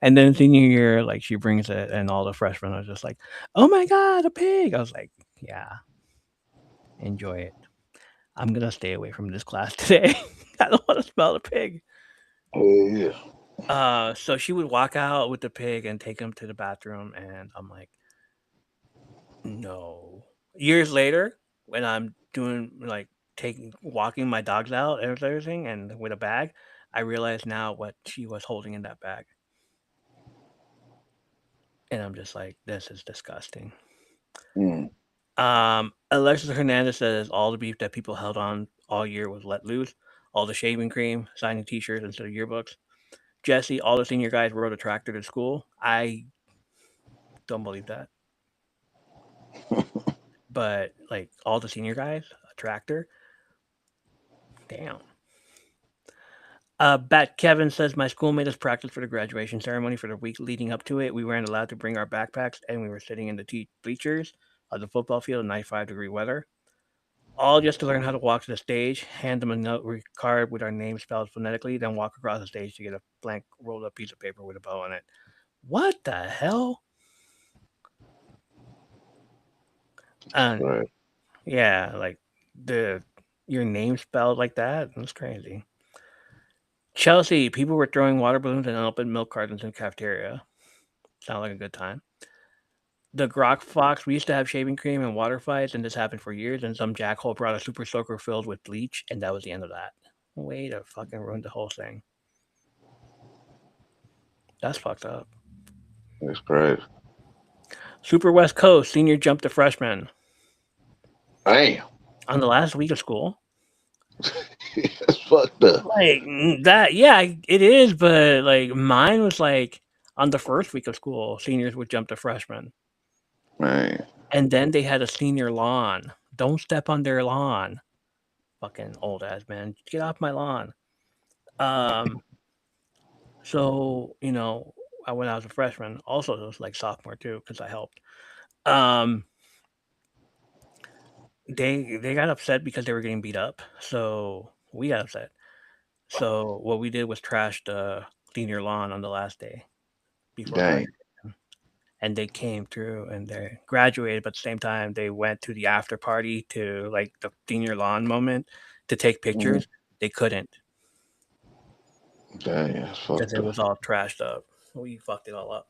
And then senior year, like she brings it, and all the freshmen are just like, oh my god, a pig. I was like, yeah, enjoy it. I'm gonna stay away from this class today. I don't want to smell the pig. Hell yeah. So she would walk out with the pig and take him to the bathroom, and I'm like, no. Years later, when I'm doing like taking walking my dogs out and everything, and with a bag, I realize now what she was holding in that bag, and I'm just like, this is disgusting. Mm. Alexis Hernandez says all the beef that people held on all year was let loose. All the shaving cream, signing T-shirts instead of yearbooks. Jesse, all the senior guys rode a tractor to school. I don't believe that, but like all the senior guys, a tractor. Damn. Bat Kevin says my school made us practice for the graduation ceremony for the week leading up to it. We weren't allowed to bring our backpacks, and we were sitting in the bleachers of the football field in 95-degree weather. All just to learn how to walk to the stage, hand them a note card with our name spelled phonetically, then walk across the stage to get a blank rolled up piece of paper with a bow on it. What the hell? And Right. yeah, like the your name spelled like that? That's crazy. Chelsea, people were throwing water balloons and open milk cartons in the cafeteria. Sound like a good time. The Grok Fox, we used to have shaving cream and water fights, and this happened for years. And some jackhole brought a super soaker filled with bleach, and that was the end of that. Way to fucking ruin the whole thing. That's fucked up. That's crazy. Super West Coast, senior jumped to freshman Damn. on the last week of school. That's fucked up. Like that, yeah, it is. But like mine was like on the first week of school, seniors would jump to freshmen, Man. and then they had a senior lawn. Don't step on their lawn. Fucking old ass man, get off my lawn. Um, so when I was a freshman, also it was like sophomore too, because I helped. Um, they got upset because they were getting beat up, so we got upset. So what we did was trash the senior lawn on the last day before Dang. graduation, and they came through and they graduated. But at the same time, they went to the after party to like the senior lawn moment to take Mm. pictures. They couldn't Dang. That's because fucked it up. was all trashed up. We fucked it all up.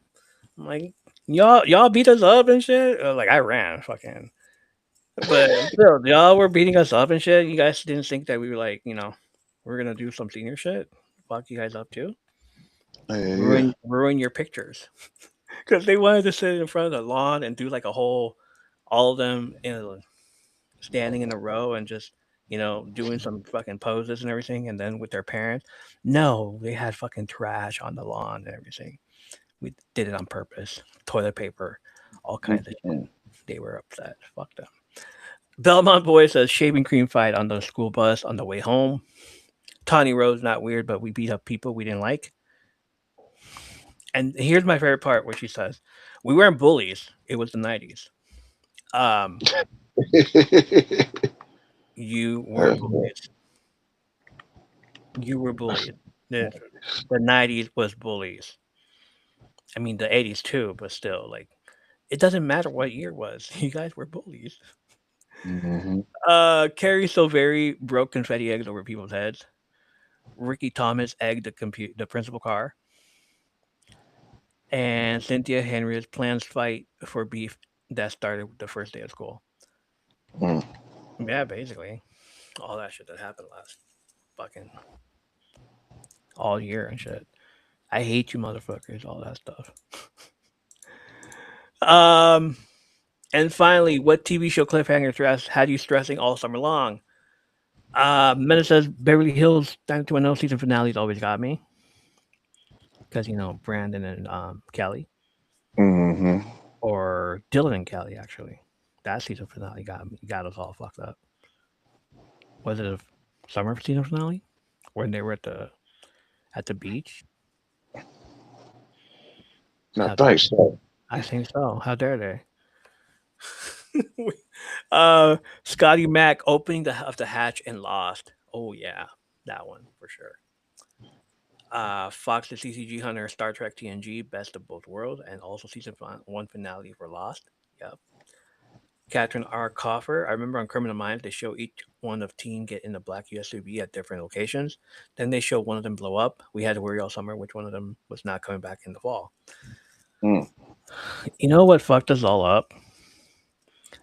I'm like, y'all beat us up and shit. Like I ran, fucking. But still, y'all were beating us up and shit. You guys didn't think that we were like, we're gonna do some senior shit. Fuck you guys up too. Yeah, yeah. Ruin your pictures because they wanted to sit in front of the lawn and do like a whole, all of them standing in a row and just doing some fucking poses and everything, and then with their parents. No, they had fucking trash on the lawn and everything. We did it on purpose. Toilet paper, all kinds of shit. Mm-mm. They were upset. Fuck them. Belmont Boy says shaving cream fight on the school bus on the way home. Tawny Rose, not weird, but we beat up people we didn't like. And here's my favorite part where she says, we weren't bullies. It was the 90s. Um, you were bullies. You were bullied. The 90s was bullies. I mean, the 80s too, but still, like, it doesn't matter what year it was. You guys were bullies. Mm-hmm. Carrie Silveri broke confetti eggs over people's heads. Ricky Thomas egged the principal car. And Cynthia Henry's plans fight for beef that started the first day of school. Mm. Yeah, basically. All that shit that happened last fucking all year and shit. I hate you motherfuckers, all that stuff. Um, and finally, what TV show cliffhanger stress had you stressing all summer long? Meta says Beverly Hills 90210 season finales always got me because Brandon and Kelly, Mm-hmm. or Dylan and Kelly actually. That season finale got us all fucked up. Was it a summer season finale when they were at the beach? I How dare think they? so. I think so. How dare they? Scotty Mac opening of the hatch and lost. Oh yeah, that one for sure. Fox the CCG Hunter, Star Trek TNG, Best of Both Worlds, and also one finale for Lost. Yep. Catherine R. Coffer. I remember on Criminal Minds, they show each one of teen get in a black USUV at different locations. Then they show one of them blow up. We had to worry all summer which one of them was not coming back in the fall. Mm. You know what fucked us all up?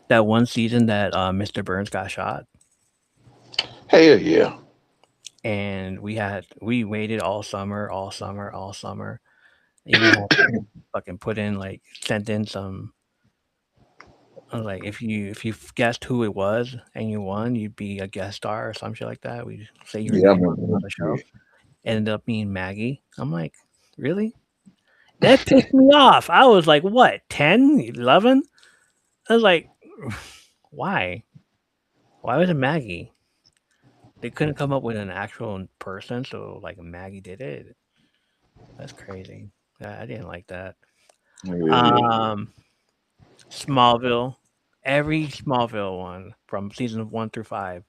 That one season that Mr. Burns got shot, Hell yeah. and we waited all summer, all summer, all summer. And you had to fucking put in like sent in some like if you guessed who it was and you won, you'd be a guest star or some shit like that. We say your Yeah, I name remember on that the show. shit. Ended up being Maggie. I'm like, really? That pissed me off. I was like, what, 10, 11? I was like, why? Why was it Maggie? They couldn't come up with an actual person, so like Maggie did it. That's crazy. I didn't like that. Yeah, yeah. Um, Smallville, every Smallville one from season 1 through 5,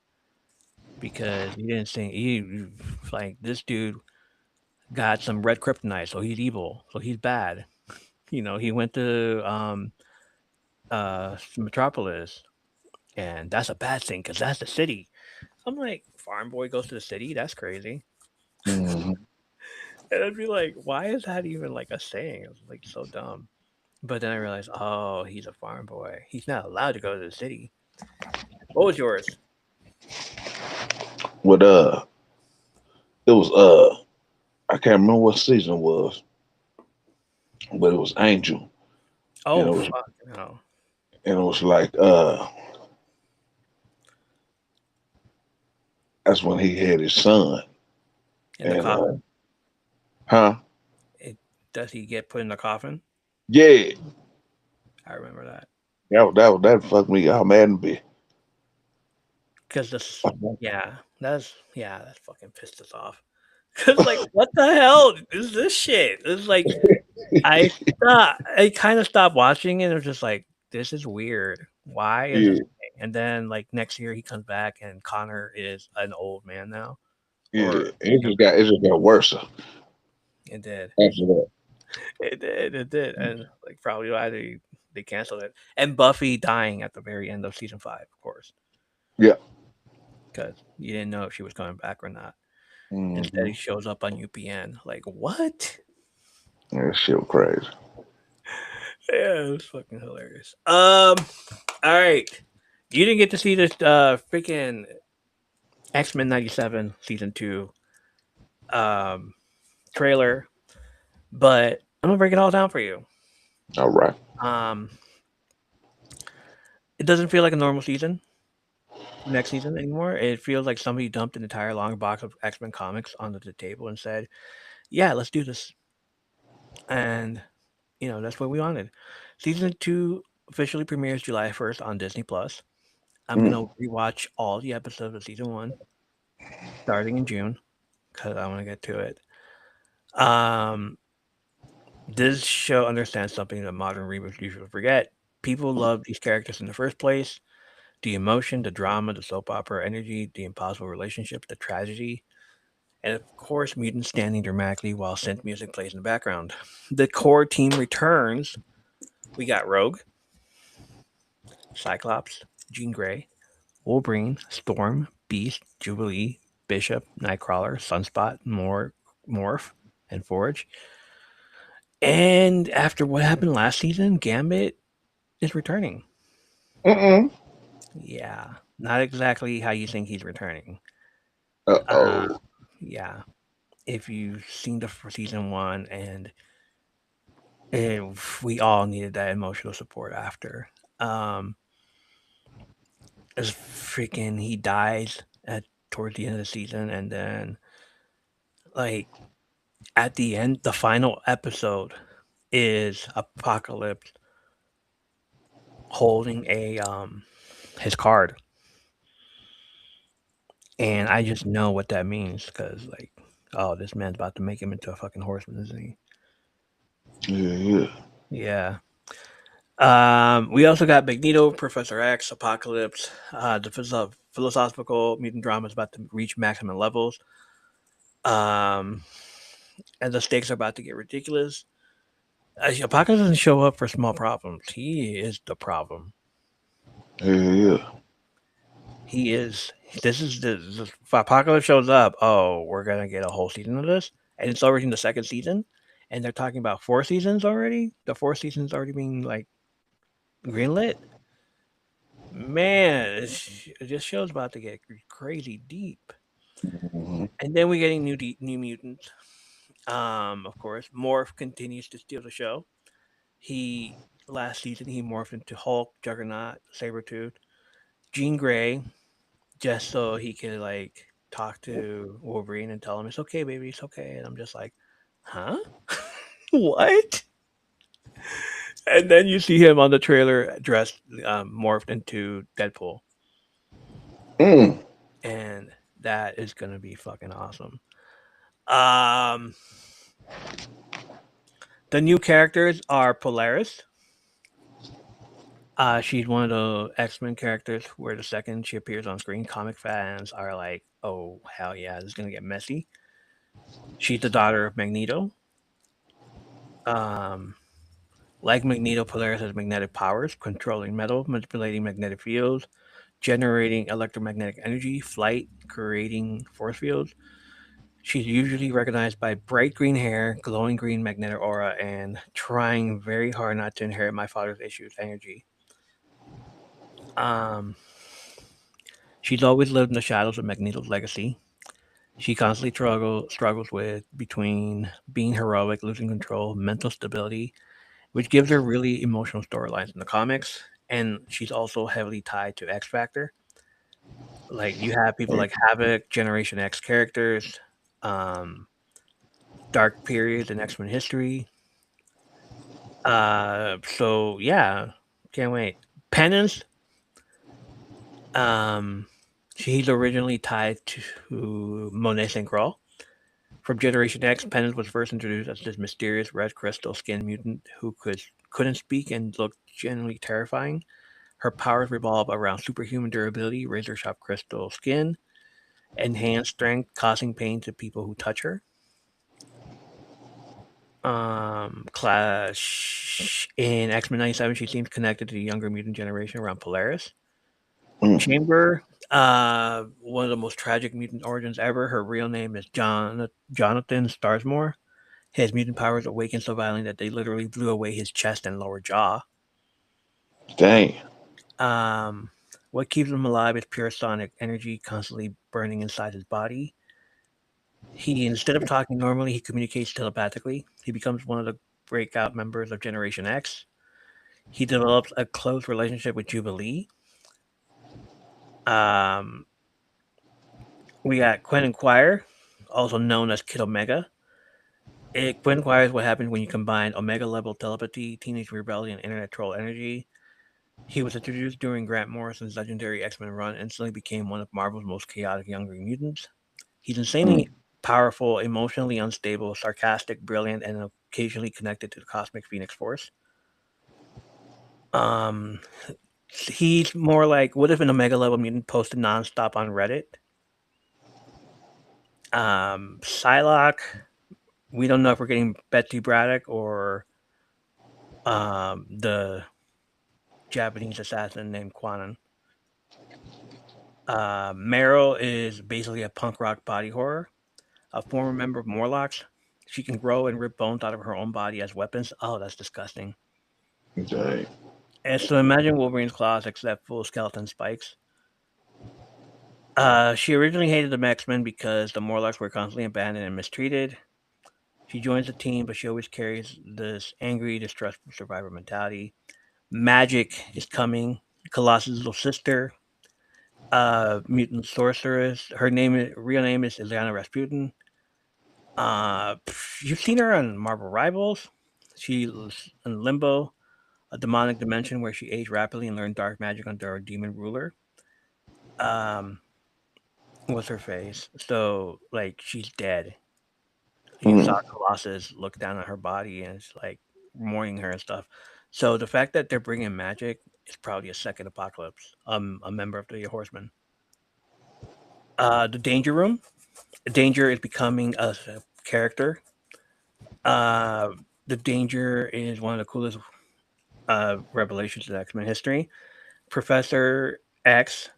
because he didn't sing. Like this dude got some red kryptonite, so he's evil, so he's bad. He went to Metropolis, and that's a bad thing because that's the city. I'm like, farm boy goes to the city. That's crazy. Mm-hmm. And I'd be like, why is that even like a saying? It's like so dumb. But then I realized, oh, he's a farm boy. He's not allowed to go to the city. What was yours? With it was I can't remember what season it was, but it was Angel, and Oh, it was fuck no. like that's when he had his son, In the and coffin? huh, It, does he get put in the coffin? yeah, I remember that. that fucked me all mad and be. Because this, yeah, that fucking pissed us off. Cause like, what the hell is this shit? It's like I kind of stopped watching it. And it was just like, this is weird. Why is this? Yeah, And then like next year he comes back and Connor is an old man now, yeah, or it just got worse it did, after that. it did, and like probably why they canceled it. And Buffy dying at the very end of season 5, of course, Yeah. because you didn't know if she was coming back or not. Instead, Mm-hmm. he shows up on UPN. Like what? That shit was crazy. Yeah, it was fucking hilarious. All right. You didn't get to see this freaking X-Men 97 season 2 um trailer, but I'm gonna break it all down for you. All right. Um it doesn't feel like a normal season next season anymore. It feels like somebody dumped an entire long box of X-Men comics onto the table and said, "Yeah, let's do this." And that's what we wanted. Season 2 officially premieres July 1st on Disney Plus. I'm Mm. gonna rewatch all the episodes of season 1 starting in June because I want to get to it. Um, this show understands something that modern readers usually forget. People love these characters in the first place. The emotion, the drama, the soap opera energy, the impossible relationships, the tragedy, and of course, mutants standing dramatically while synth music plays in the background. The core team returns. We got Rogue, Cyclops, Jean Grey, Wolverine, Storm, Beast, Jubilee, Bishop, Nightcrawler, Sunspot, Morph, and Forge. And after what happened last season, Gambit is returning. Mm-mm. Yeah, not exactly how you think he's returning. Uh, Uh-oh. yeah, if you've seen the season 1 and and we all needed that emotional support after. Um, as freaking he dies at towards the end of the season, and then like at the end, the final episode is Apocalypse holding a his card, and I just know what that means because like, oh, this man's about to make him into a fucking horseman, isn't he? Yeah, yeah. Yeah. We also got Magneto, Professor X, Apocalypse. The philosophical mutant drama is about to reach maximum levels. Um, and the stakes are about to get ridiculous. Apocalypse doesn't show up for small problems. He is the problem. Yeah, yeah. He is. This is if Apocalypse shows up, oh, we're gonna get a whole season of this, and it's already in the second season, and they're talking about 4 seasons already. The fourth season's already being like greenlit. Man, this show's about to get crazy deep. Mm-hmm. And then we're getting new mutants. Of course, Morph continues to steal the show. He last season he morphed into Hulk, Juggernaut, Sabretooth, Jean Grey, just so he could like talk to Wolverine and tell him it's okay, baby, it's okay. And I'm just like, huh? What? And then you see him on the trailer dressed, morphed into Deadpool, Mm. and that is gonna be fucking awesome. Um, the new characters are Polaris. She's one of the X Men characters where the second she appears on screen, comic fans are like, "Oh hell yeah, this is gonna get messy." She's the daughter of Magneto. Um, like Magneto, Polaris has magnetic powers, controlling metal, manipulating magnetic fields, generating electromagnetic energy, flight, creating force fields. She's usually recognized by bright green hair, glowing green magnetic aura, and trying very hard not to inherit my father's issues energy. Um, she's always lived in the shadows of Magneto's legacy. She constantly struggles with between being heroic, losing control, mental stability, which gives her really emotional storylines in the comics. And she's also heavily tied to X Factor. Like you have people like Havoc, Generation X characters, um, dark periods in X Men history. So yeah, can't wait. Penance, um, she's originally tied to Monet St. Croix. From Generation X, Penance was first introduced as this mysterious red crystal skin mutant who couldn't speak and looked genuinely terrifying. Her powers revolve around superhuman durability, razor sharp crystal skin, enhanced strength, causing pain to people who touch her. Clash in X Men '97, she seems connected to the younger mutant generation around Polaris. Mm. Chamber, one of the most tragic mutant origins ever. Her real name is Jonathan Starsmore. His mutant powers awakened so violently that they literally blew away his chest and lower jaw. Dang. Um, what keeps him alive is pure sonic energy constantly burning inside his body. He, instead of talking normally, he communicates telepathically. He becomes one of the breakout members of Generation X. He develops a close relationship with Jubilee. Um, we got Quinn and Quire, also known as Kid Omega. Quinn inquires what happens when you combine Omega level telepathy, teenage rebellion, and internet troll energy. He was introduced during Grant Morrison's legendary X Men run and instantly became one of Marvel's most chaotic younger mutants. He's Mm. insanely powerful, emotionally unstable, sarcastic, brilliant, and occasionally connected to the Cosmic Phoenix Force. Um, he's more like what if an Omega level mutant posted nonstop on Reddit? Psylocke, we don't know if we're getting Betty Braddock or the Japanese assassin named Quanon. Meryl is basically a punk rock body horror, a former member of Morlocks. She can grow and rip bones out of her own body as weapons. Oh, that's disgusting. Dang. And so imagine Wolverine's claws except full skeleton spikes. She originally hated the X Men because the Morlocks were constantly abandoned and mistreated. She joins the team, but she always carries this angry, distrustful survivor mentality. Magic is coming. Colossus' little sister, mutant sorceress. Her real name is Ilyana Rasputin. You've seen her on Marvel Rivals. She was in Limbo, a demonic dimension where she aged rapidly and learned dark magic under a demon ruler. Um, what's her face? So like she's dead. You saw Mm. Colossus look down at her body and it's like mourning her and stuff. So the fact that they're bringing magic is probably a second apocalypse. A member of the Horsemen. The Danger Room. Danger is becoming a character. Uh, the Danger is one of the coolest revelations in X Men history. Professor X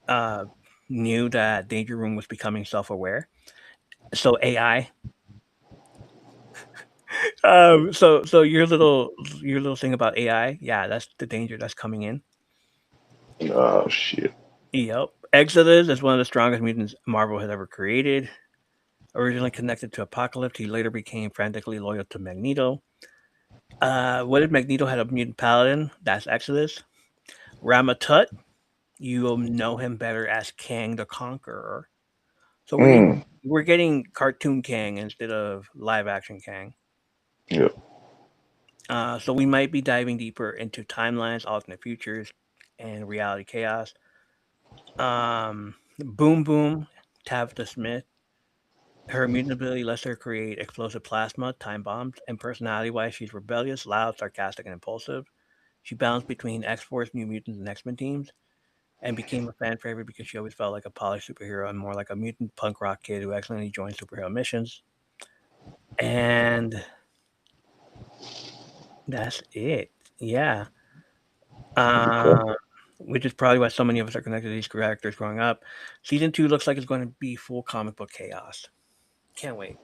uh, knew that Danger Room was becoming self aware. So AI. So your little thing about AI, yeah, that's the danger that's coming in. Oh shit. Yep. Exodus is one of the strongest mutants Marvel has ever created. Originally connected to Apocalypse, he later became frantically loyal to Magneto. What if Magneto had a mutant paladin? That's Exodus. Ramatut, you will know him better as Kang the Conqueror. So we're getting Mm. we're getting cartoon Kang instead of live action Kang. Yeah. So we might be diving deeper into timelines, alternate futures, and reality chaos. Boom Boom, Tabitha Smith. Her mutant ability lets her create explosive plasma, time bombs, and personality-wise, she's rebellious, loud, sarcastic, and impulsive. She bounced between X-Force, New Mutants, and X-Men teams, and became a fan favorite because she always felt like a polished superhero and more like a mutant punk rock kid who accidentally joined superhero missions. And that's it. Yeah. Okay. Uh, which is probably why so many of us are connected to these characters growing up. Season 2 looks like it's going to be full comic book chaos. Can't wait.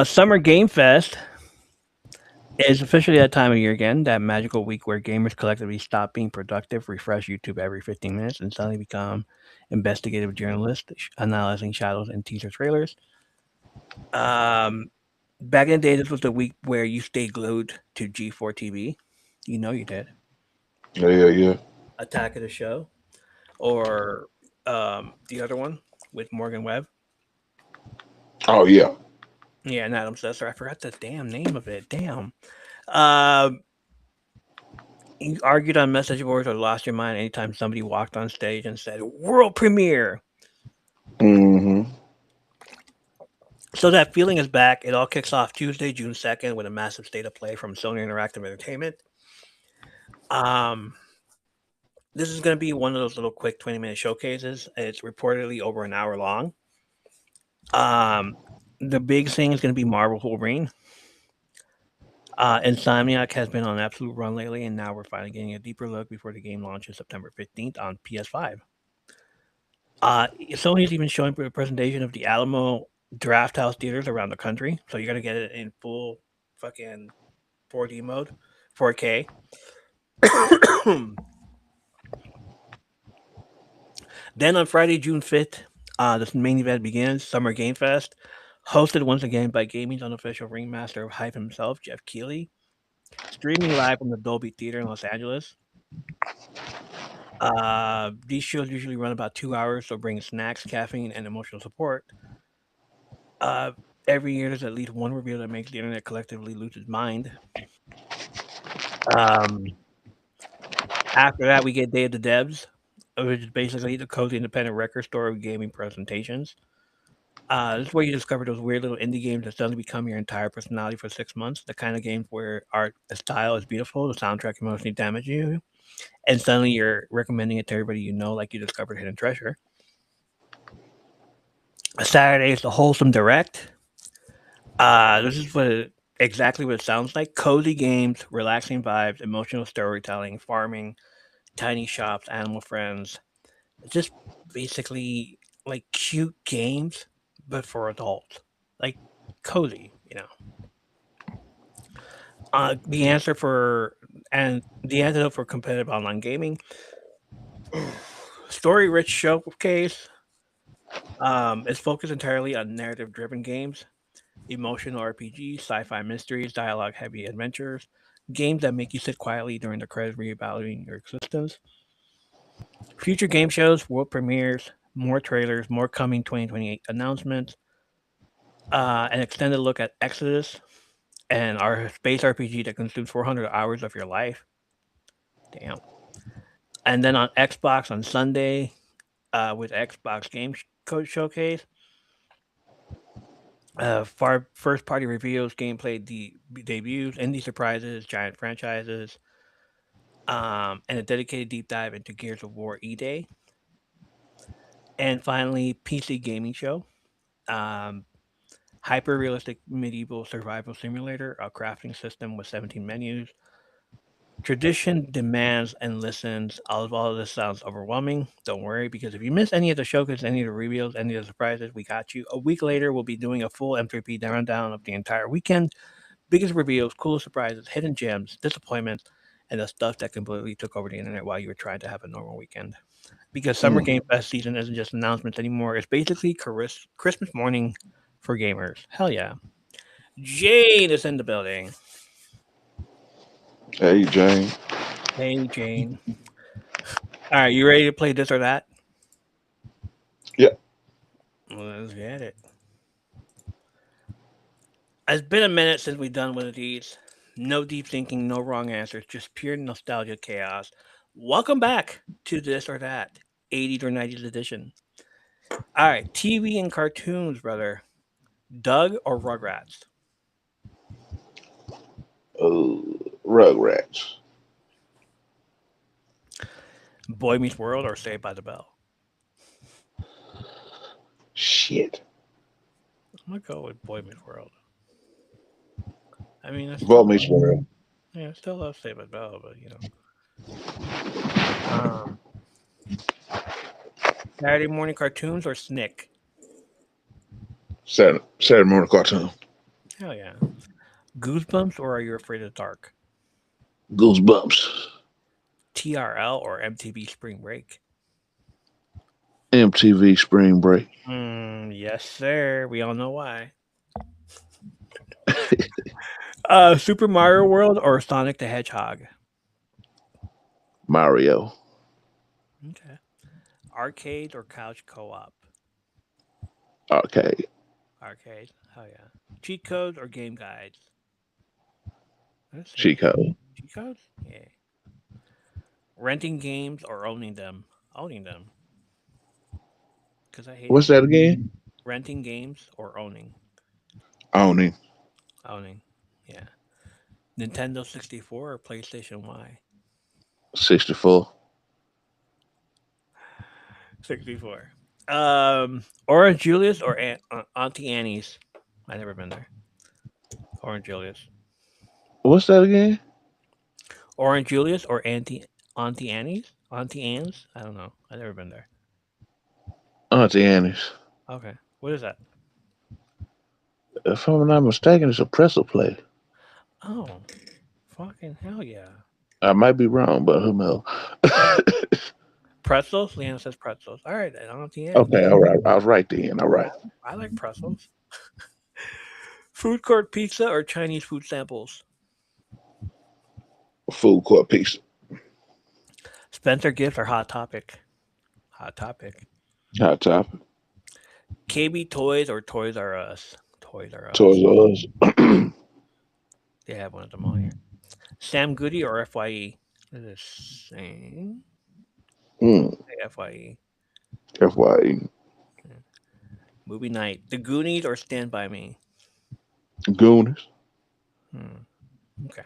Summer Game Fest is officially that time of year again, that magical week where gamers collectively stop being productive, refresh YouTube every 15 minutes, and suddenly become investigative journalists analyzing shadows and teaser trailers. Um, Back in the day, this was the week where you stayed glued to G4 TV. You know you did. Yeah, yeah, yeah. Attack of the Show, or the other one with Morgan Webb. Oh yeah. Yeah, and Adam Sessler. I forgot the damn name of it. Damn. Um, you argued on message boards or lost your mind anytime somebody walked on stage and said "world premiere." Mm-hmm. So that feeling is back. It all kicks off Tuesday, June 2nd, with a massive state of play from Sony Interactive Entertainment. Um, this is going to be one of those little quick 20-minute showcases. It's reportedly over an hour long. Um, the big thing is going to be Marvel Wolverine. Insomniac has been on an absolute run lately, and now we're finally getting a deeper look before the game launches September 15th on PS5. Sony's even showing a presentation of the Alamo Draft House theaters around the country, so you're gonna get it in full fucking 4D mode, 4K. Then on Friday, June 5th, this main event begins. Summer Game Fest, hosted once again by gaming's unofficial ringmaster of hype himself, Jeff Keighley, streaming live from the Dolby Theater in Los Angeles. These shows usually run about 2 hours, so bring snacks, caffeine, and emotional support. Uh, every year, there's at least one reveal that makes the internet collectively lose its mind. Um, After that, we get Day of the Devs, which is basically the cozy independent record store of gaming presentations. This is where you discover those weird little indie games that suddenly become your entire personality for 6 months. The kind of games where art style is beautiful, the soundtrack emotionally damages you, and suddenly you're recommending it to everybody you know, like you discovered hidden treasure. Saturday is the wholesome direct. This is exactly what it sounds like: cozy games, relaxing vibes, emotional storytelling, farming, tiny shops, animal friends. Just basically like cute games, but for adults. Like cozy, you know. The answer for and the antidote for competitive online gaming: story rich showcase, It's focused entirely on narrative-driven games, emotional RPGs, sci-fi mysteries, dialogue-heavy adventures, games that make you sit quietly during the credits, reevaluating your existence. Future game shows, world premieres, more trailers, more coming 2028 announcements, an extended look at Exodus and our space RPG that consumes 400 hours of your life. Damn. And then on Xbox on Sunday, with Xbox Game Code Showcase, first party reveals, gameplay debuts, indie surprises, giant franchises, and a dedicated deep dive into Gears of War E Day. And finally, PC Gaming Show. Um, Hyper realistic medieval survival simulator, a crafting system with 17 menus. Tradition demands and listens. All of this sounds overwhelming. Don't worry, because if you miss any of the showcases, any of the reveals, any of the surprises, we got you. A week later, we'll be doing a full M3P rundown of the entire weekend. Biggest reveals, coolest surprises, hidden gems, disappointments, and the stuff that completely took over the internet while you were trying to have a normal weekend. Because Summer Mm. Game Fest season isn't just announcements anymore. It's basically Christmas morning for gamers. Hell yeah. Jane is in the building. Hey, Jane. Hey, Jane. All right, you ready to play this or that? Yeah. Let's get it. It's been a minute since we've done one of these. No deep thinking, no wrong answers, just pure nostalgia chaos. Welcome back to this or that, 80s or 90s edition. All right, TV and cartoons, brother. Doug or Rugrats? Oh, Rugrats. Boy Meets World or Saved by the Bell? Shit. I'm gonna go with Boy Meets World. I mean, I Boy still love, Meets World. yeah, I still love Saved by the Bell, but you know. Um, Saturday morning cartoons or Snick? Saturday morning cartoon. Hell yeah. Goosebumps or Are You Afraid of the Dark? Goosebumps. TRL or MTV Spring Break? MTV Spring Break. Yes, sir. We all know why. Super Mario World or Sonic the Hedgehog? Mario. Okay. Arcade or couch co-op? Arcade. Arcade. Hell yeah. Cheat codes or game guides? Let's see. Chico. Cheat codes? Yeah. Renting games or owning them? Owning them. Because I hated What's that again? renting games or owning. Owning. Owning. Yeah. Nintendo 64 or PlayStation Y? 64. 64. Orange Julius or Auntie Annie's? I never been there. Orange Julius. What's that again? Orange Julius or Auntie Annie's? Auntie Anne's? I don't know. I never been there. Auntie Annie's. Okay. What is that? If I'm not mistaken, it's a pretzel play. Oh, fucking hell yeah. I might be wrong, but who knows? Pretzels? Leanna says pretzels. All right, then Auntie Anne's. Okay, all right. I was right then. All right. I like pretzels. Food court pizza or Chinese food samples? Food court pizza. Spencer Gifts or Hot Topic? Hot Topic. Hot topic. KB Toys or Toys R Us? Toys R Us. Toys R Us. They have one of them on here. Sam Goody or FYE? They're the same. mm, FYE. FYE. Yeah. Movie night. The Goonies or Stand By Me? Goonies. Hmm. Okay.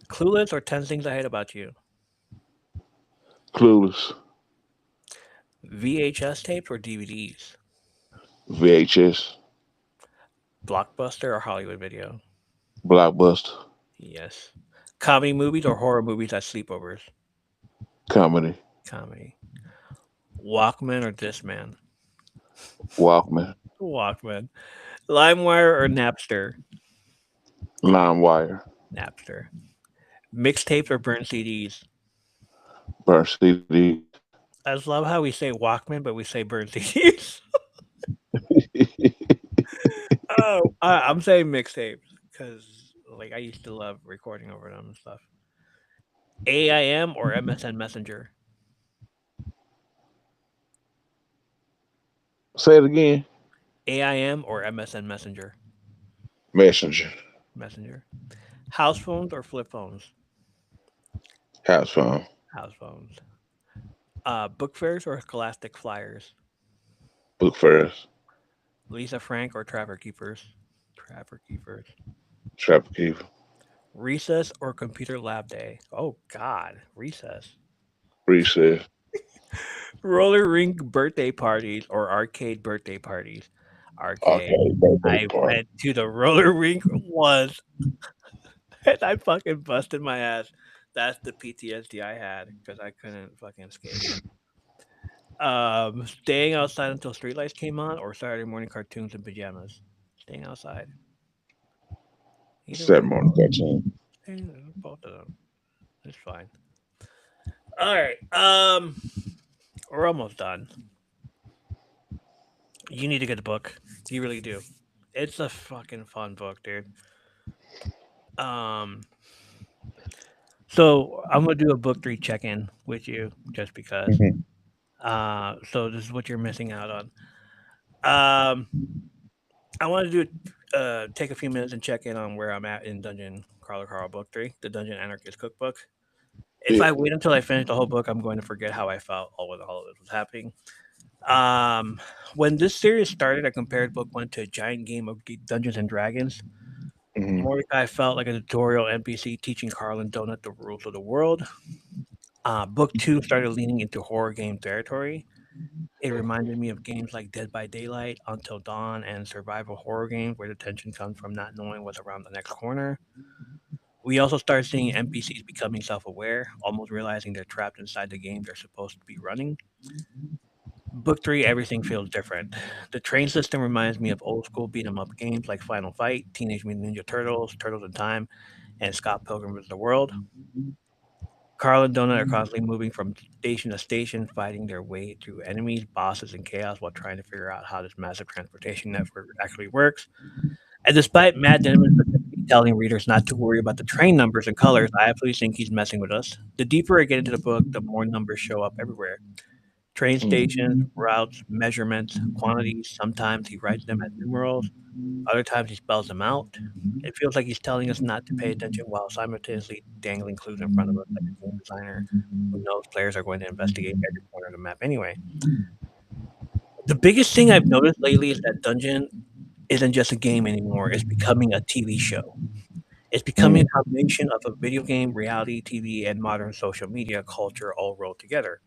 Clueless or 10 Things I Hate About You? Clueless. VHS tapes or DVDs? VHS. Blockbuster or Hollywood Video? Blockbuster. Yes. Comedy movies or horror movies at sleepovers? Comedy. Comedy. Walkman or Discman? Walkman. Walkman. LimeWire or Napster? LimeWire. Napster. Mixtapes or burnt CDs? Burn CDs. I just love how we say Walkman, but we say burn CDs. Oh, I'm saying mixtapes because like I used to love recording over them and stuff. AIM or MSN Messenger? Say it again. AIM or MSN Messenger? Messenger. Messenger. House phones or flip phones? House phone. House phones. Book fairs or Scholastic flyers? Book first. Lisa Frank or Trapper Keepers? Trapper Keepers. Trapper keeper. Recess or computer lab day? Oh God, recess. Recess. Roller rink birthday parties or arcade birthday parties? Arcade. Arcade birthday I party. went to the roller rink once and I fucking busted my ass. That's the PTSD I had because I couldn't fucking skate. Staying outside until streetlights came on or Saturday morning cartoons in pajamas? Staying outside. Either one. 7 morning cartoon. Both of them. It's fine. All right. We're almost done. You need to get the book. You really do. It's a fucking fun book, dude. Um, so I'm gonna do a book three check-in with you just because. Mm-hmm. So this is what you're missing out on. Um, I want to do take a few minutes and check in on where I'm at in Dungeon Crawler Carl Book Three, the Dungeon Anarchist Cookbook. If Yeah. I wait until I finish the whole book, I'm going to forget how I felt all of this was happening. When this series started, I compared book one to a giant game of Dungeons and Dragons. Mm-hmm. Mordecai felt like a tutorial NPC teaching Carl and Donut the rules of the world. Book two started leaning into horror game territory. It reminded me of games like Dead by Daylight, Until Dawn, and survival horror games where the tension comes from not knowing what's around the next corner. We also started seeing NPCs becoming self aware, almost realizing they're trapped inside the game they're supposed to be running. Book three, everything feels different. The train system reminds me of old school beat 'em up games like Final Fight, Teenage Mutant Ninja Turtles, Turtles in Time, and Scott Pilgrim vs. the World. Carl and Donut are constantly moving from station to station, fighting their way through enemies, bosses, and chaos while trying to figure out how this massive transportation network actually works. And despite Matt Denman specifically telling readers not to worry about the train numbers and colors, I absolutely think he's messing with us. The deeper I get into the book, the more numbers show up everywhere. Train stations, routes, measurements, quantities. Sometimes he writes them as numerals, other times he spells them out. It feels like he's telling us not to pay attention while simultaneously dangling clues in front of us like a game designer who knows players are going to investigate every corner of the map anyway. The biggest thing I've noticed lately is that Dungeon isn't just a game anymore, it's becoming a TV show. It's becoming a Mm-hmm. combination of a video game, reality TV, and modern social media culture all rolled together.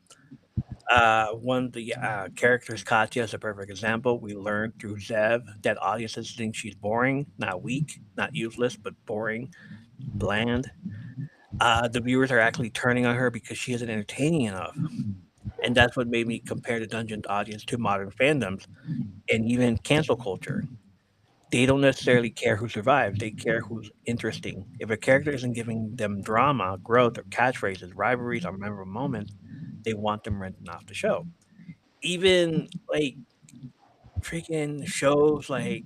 One of the characters, Katya, is a perfect example. We learned through Zev that audiences think she's boring, not weak, not useless, but boring, bland. The viewers are actually turning on her because she isn't entertaining enough. And that's what made me compare the Dungeon audience to modern fandoms and even cancel culture. They don't necessarily care who survives, they care who's interesting. If a character isn't giving them drama, growth, or catchphrases, rivalries, or memorable moments, they want them written off the show. Even like freaking shows like,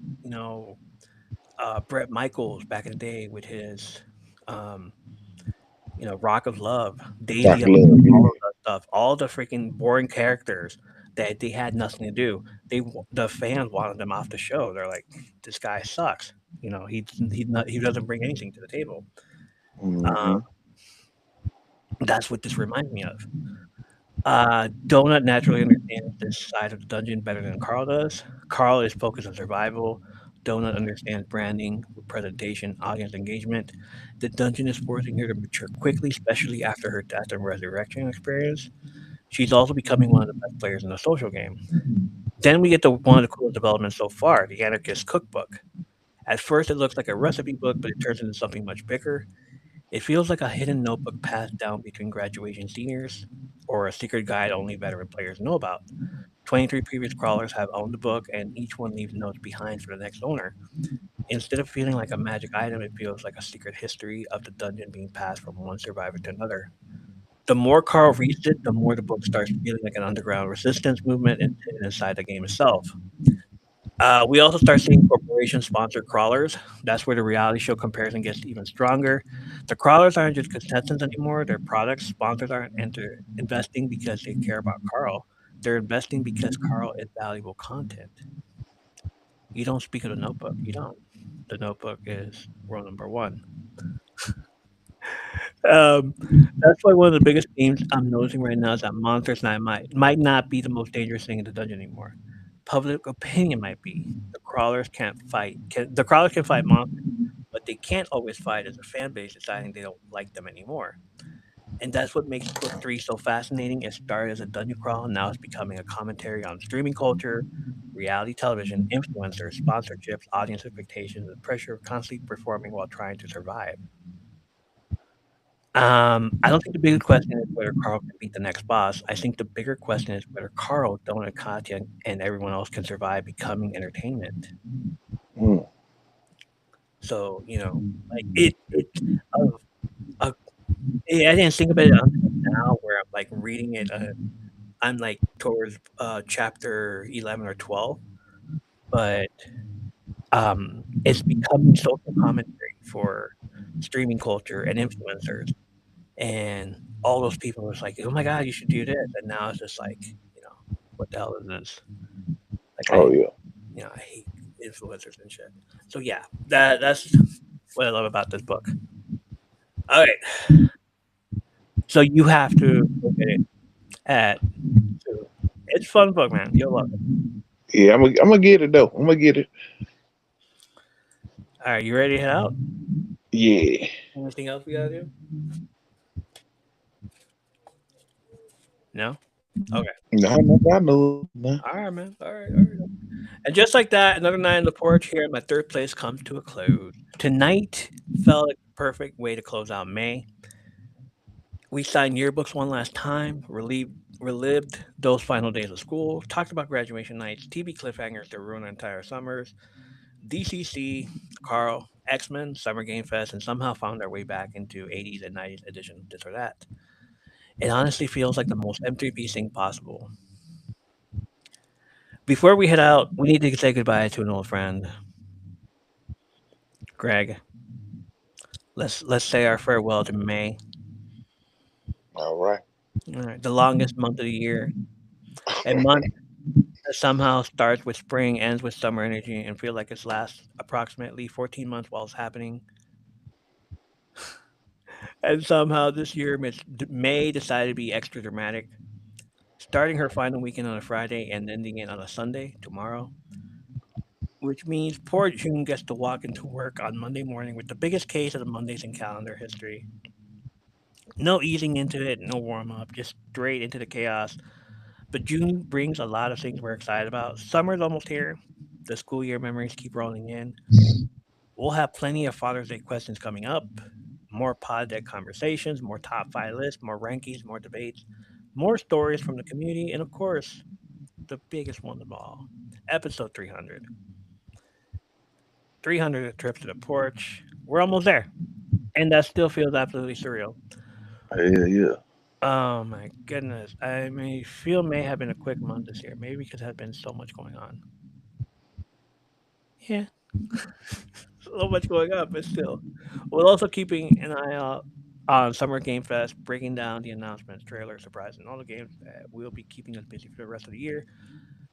Brett Michaels back in the day with his, um, Rock of Love, Daisy Dr. of Love. all Yeah. of that stuff, all the freaking boring characters that they had nothing to do. The fans wanted them off the show. They're like, this guy sucks. He doesn't bring anything to the table. Uh, Mm-hmm. that's what this reminds me of. Donut naturally understands this side of the dungeon better than Carl does. Carl is focused on survival. Donut understands branding, presentation, audience engagement. The dungeon is forcing her to mature quickly, especially after her death and resurrection experience. She's also becoming one of the best players in the social game. Then we get to one of the coolest developments so far, the Anarchist Cookbook. At first, it looks like a recipe book, but it turns into something much bigger. It feels like a hidden notebook passed down between graduation seniors, or a secret guide only veteran players know about. 23 previous crawlers have owned the book, and each one leaves notes behind for the next owner. Instead of feeling like a magic item, it feels like a secret history of the dungeon being passed from one survivor to another. The more Carl reads it, the more the book starts feeling like an underground resistance movement inside the game itself. We also start seeing corporation sponsored crawlers. That's where the reality show comparison gets even stronger. The crawlers aren't just contestants anymore, they're products. Sponsors aren't investing because they care about Carl. They're investing because Carl is valuable content. You don't speak of the notebook. You don't. The notebook is rule number one. Um, that's why one of the biggest themes I'm noticing right now is that Monsters Night might not be the most dangerous thing in the dungeon anymore. Public opinion might be. The crawlers can fight monsters, but they can't always fight as a fan base deciding they don't like them anymore. And that's what makes book three so fascinating. It started as a dungeon crawl, and now it's becoming a commentary on streaming culture, reality television, influencers, sponsorships, audience expectations, and the pressure of constantly performing while trying to survive. I don't think the bigger question is whether Carl can beat the next boss. I think the bigger question is whether Carl, Donut, Katya, and everyone else can survive becoming entertainment. Mm. So, like a I didn't think about it until now where I'm like reading it. I'm like towards chapter 11 or 12, but it's becoming social commentary for streaming culture and influencers. And all those people was like, "Oh my god, you should do this," and now it's just like, you know, what the hell is this? Like, Oh yeah. I hate influencers and shit. So yeah, that's what I love about this book. All right, so you have to look at it at 2. It's a fun book, man. You'll love it. Yeah, I'm gonna get it though. I'm gonna get it. All right, you ready to head out? Yeah. Anything else we gotta do? No. Okay. No, no, I know. No. All right, man. All right. All right. And just like that, another night on the porch here in my third place comes to a close. Tonight felt like the perfect way to close out May. We signed yearbooks one last time, relived those final days of school, talked about graduation nights, TV cliffhangers that ruin entire summers, DCC, Carl, X-Men, Summer Game Fest, and somehow found our way back into 80s and 90s edition of this or that. It honestly feels like the most M3P thing possible. Before we head out, we need to say goodbye to an old friend, Greg. Let's say our farewell to May. All right. All right, the longest month of the year, a month that somehow starts with spring, ends with summer energy, and feel like it's lasts approximately 14 months while it's happening. And somehow this year, May decided to be extra dramatic, starting her final weekend on a Friday and ending it on a Sunday tomorrow, which means poor June gets to walk into work on Monday morning with the biggest case of the Mondays in calendar history. No easing into it, no warm up, just straight into the chaos. But June brings a lot of things we're excited about. Summer's almost here. The school year memories keep rolling in. We'll have plenty of Father's Day questions coming up, more pod deck conversations, more top five lists, more rankings, more debates, more stories from the community, and of course, the biggest one of all, episode 300. 300 trips to the porch. We're almost there. And that still feels absolutely surreal. Yeah, yeah. Oh my goodness. I mean, feel may have been a quick month this year, maybe because there's been so much going on. Yeah, so much going on, but still. We're also keeping an eye out on Summer Game Fest, breaking down the announcements, trailers, surprises, and all the games that will be keeping us busy for the rest of the year.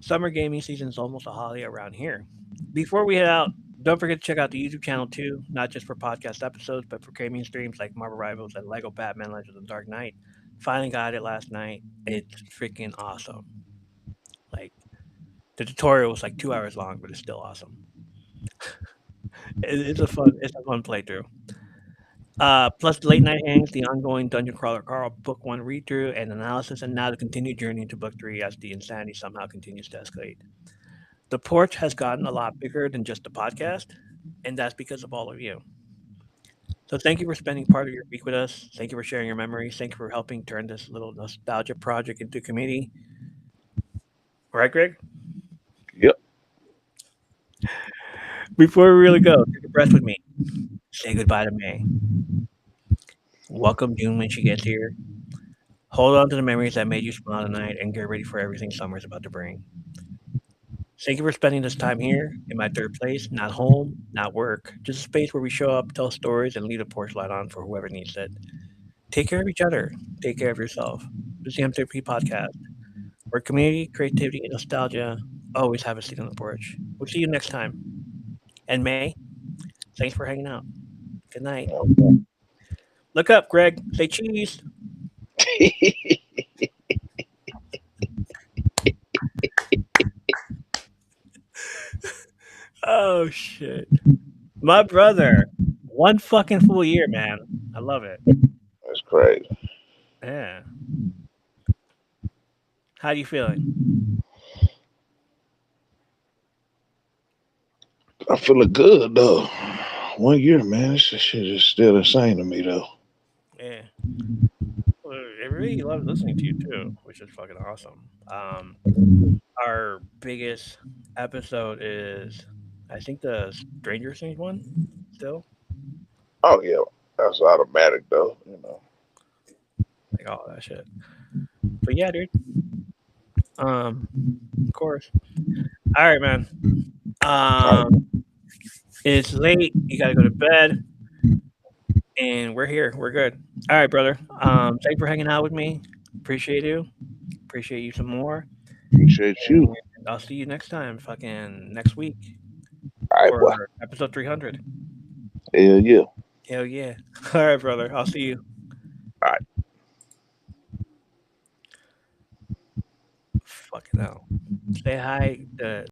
Summer gaming season is almost a holiday around here. Before we head out, don't forget to check out the YouTube channel too, not just for podcast episodes, but for gaming streams like Marvel Rivals and Lego Batman Legends of the Dark Knight. Finally got it last night. It's freaking awesome. Like the tutorial was like 2 hours long, but it's still awesome. It's a fun playthrough. Plus the late night hangs, the ongoing Dungeon Crawler Carl book one read through and analysis, and now the continued journey into book three as the insanity somehow continues to escalate. The porch has gotten a lot bigger than just a podcast, and that's because of all of you. So thank you for spending part of your week with us. Thank you for sharing your memories. Thank you for helping turn this little nostalgia project into a community. All right, Greg? Yep. Before we really go, take a breath with me. Say goodbye to May. Welcome June when she gets here. Hold on to the memories that made you smile tonight and get ready for everything summer's about to bring. Thank you for spending this time here in my third place, not home, not work, just a space where we show up, tell stories, and leave the porch light on for whoever needs it. Take care of each other. Take care of yourself. This is the M3P podcast, where community, creativity, and nostalgia always have a seat on the porch. We'll see you next time. And May, thanks for hanging out. Good night. Look up, Greg. Say cheese. Oh, shit. My brother. One fucking full year, man. I love it. That's crazy. Yeah. How you feeling? I feeling good though. 1 year, man. This shit is still insane to me though. Yeah. Well, I really love listening to you too, which is fucking awesome. Our biggest episode is, I think, the Stranger Things one. Still, Oh yeah, that's automatic though. You know. like all that shit. But yeah, dude. Of course. All right, man. All right, Um, it's late. You gotta go to bed, and we're here. We're good. All right, brother. Thanks for hanging out with me. Appreciate you. Appreciate you some more. appreciate you. And I'll see you next time. Fucking next week All right, boy. for episode 300. Hell yeah. Hell yeah. All right, brother. I'll see you. All right. Fucking hell. Say hi to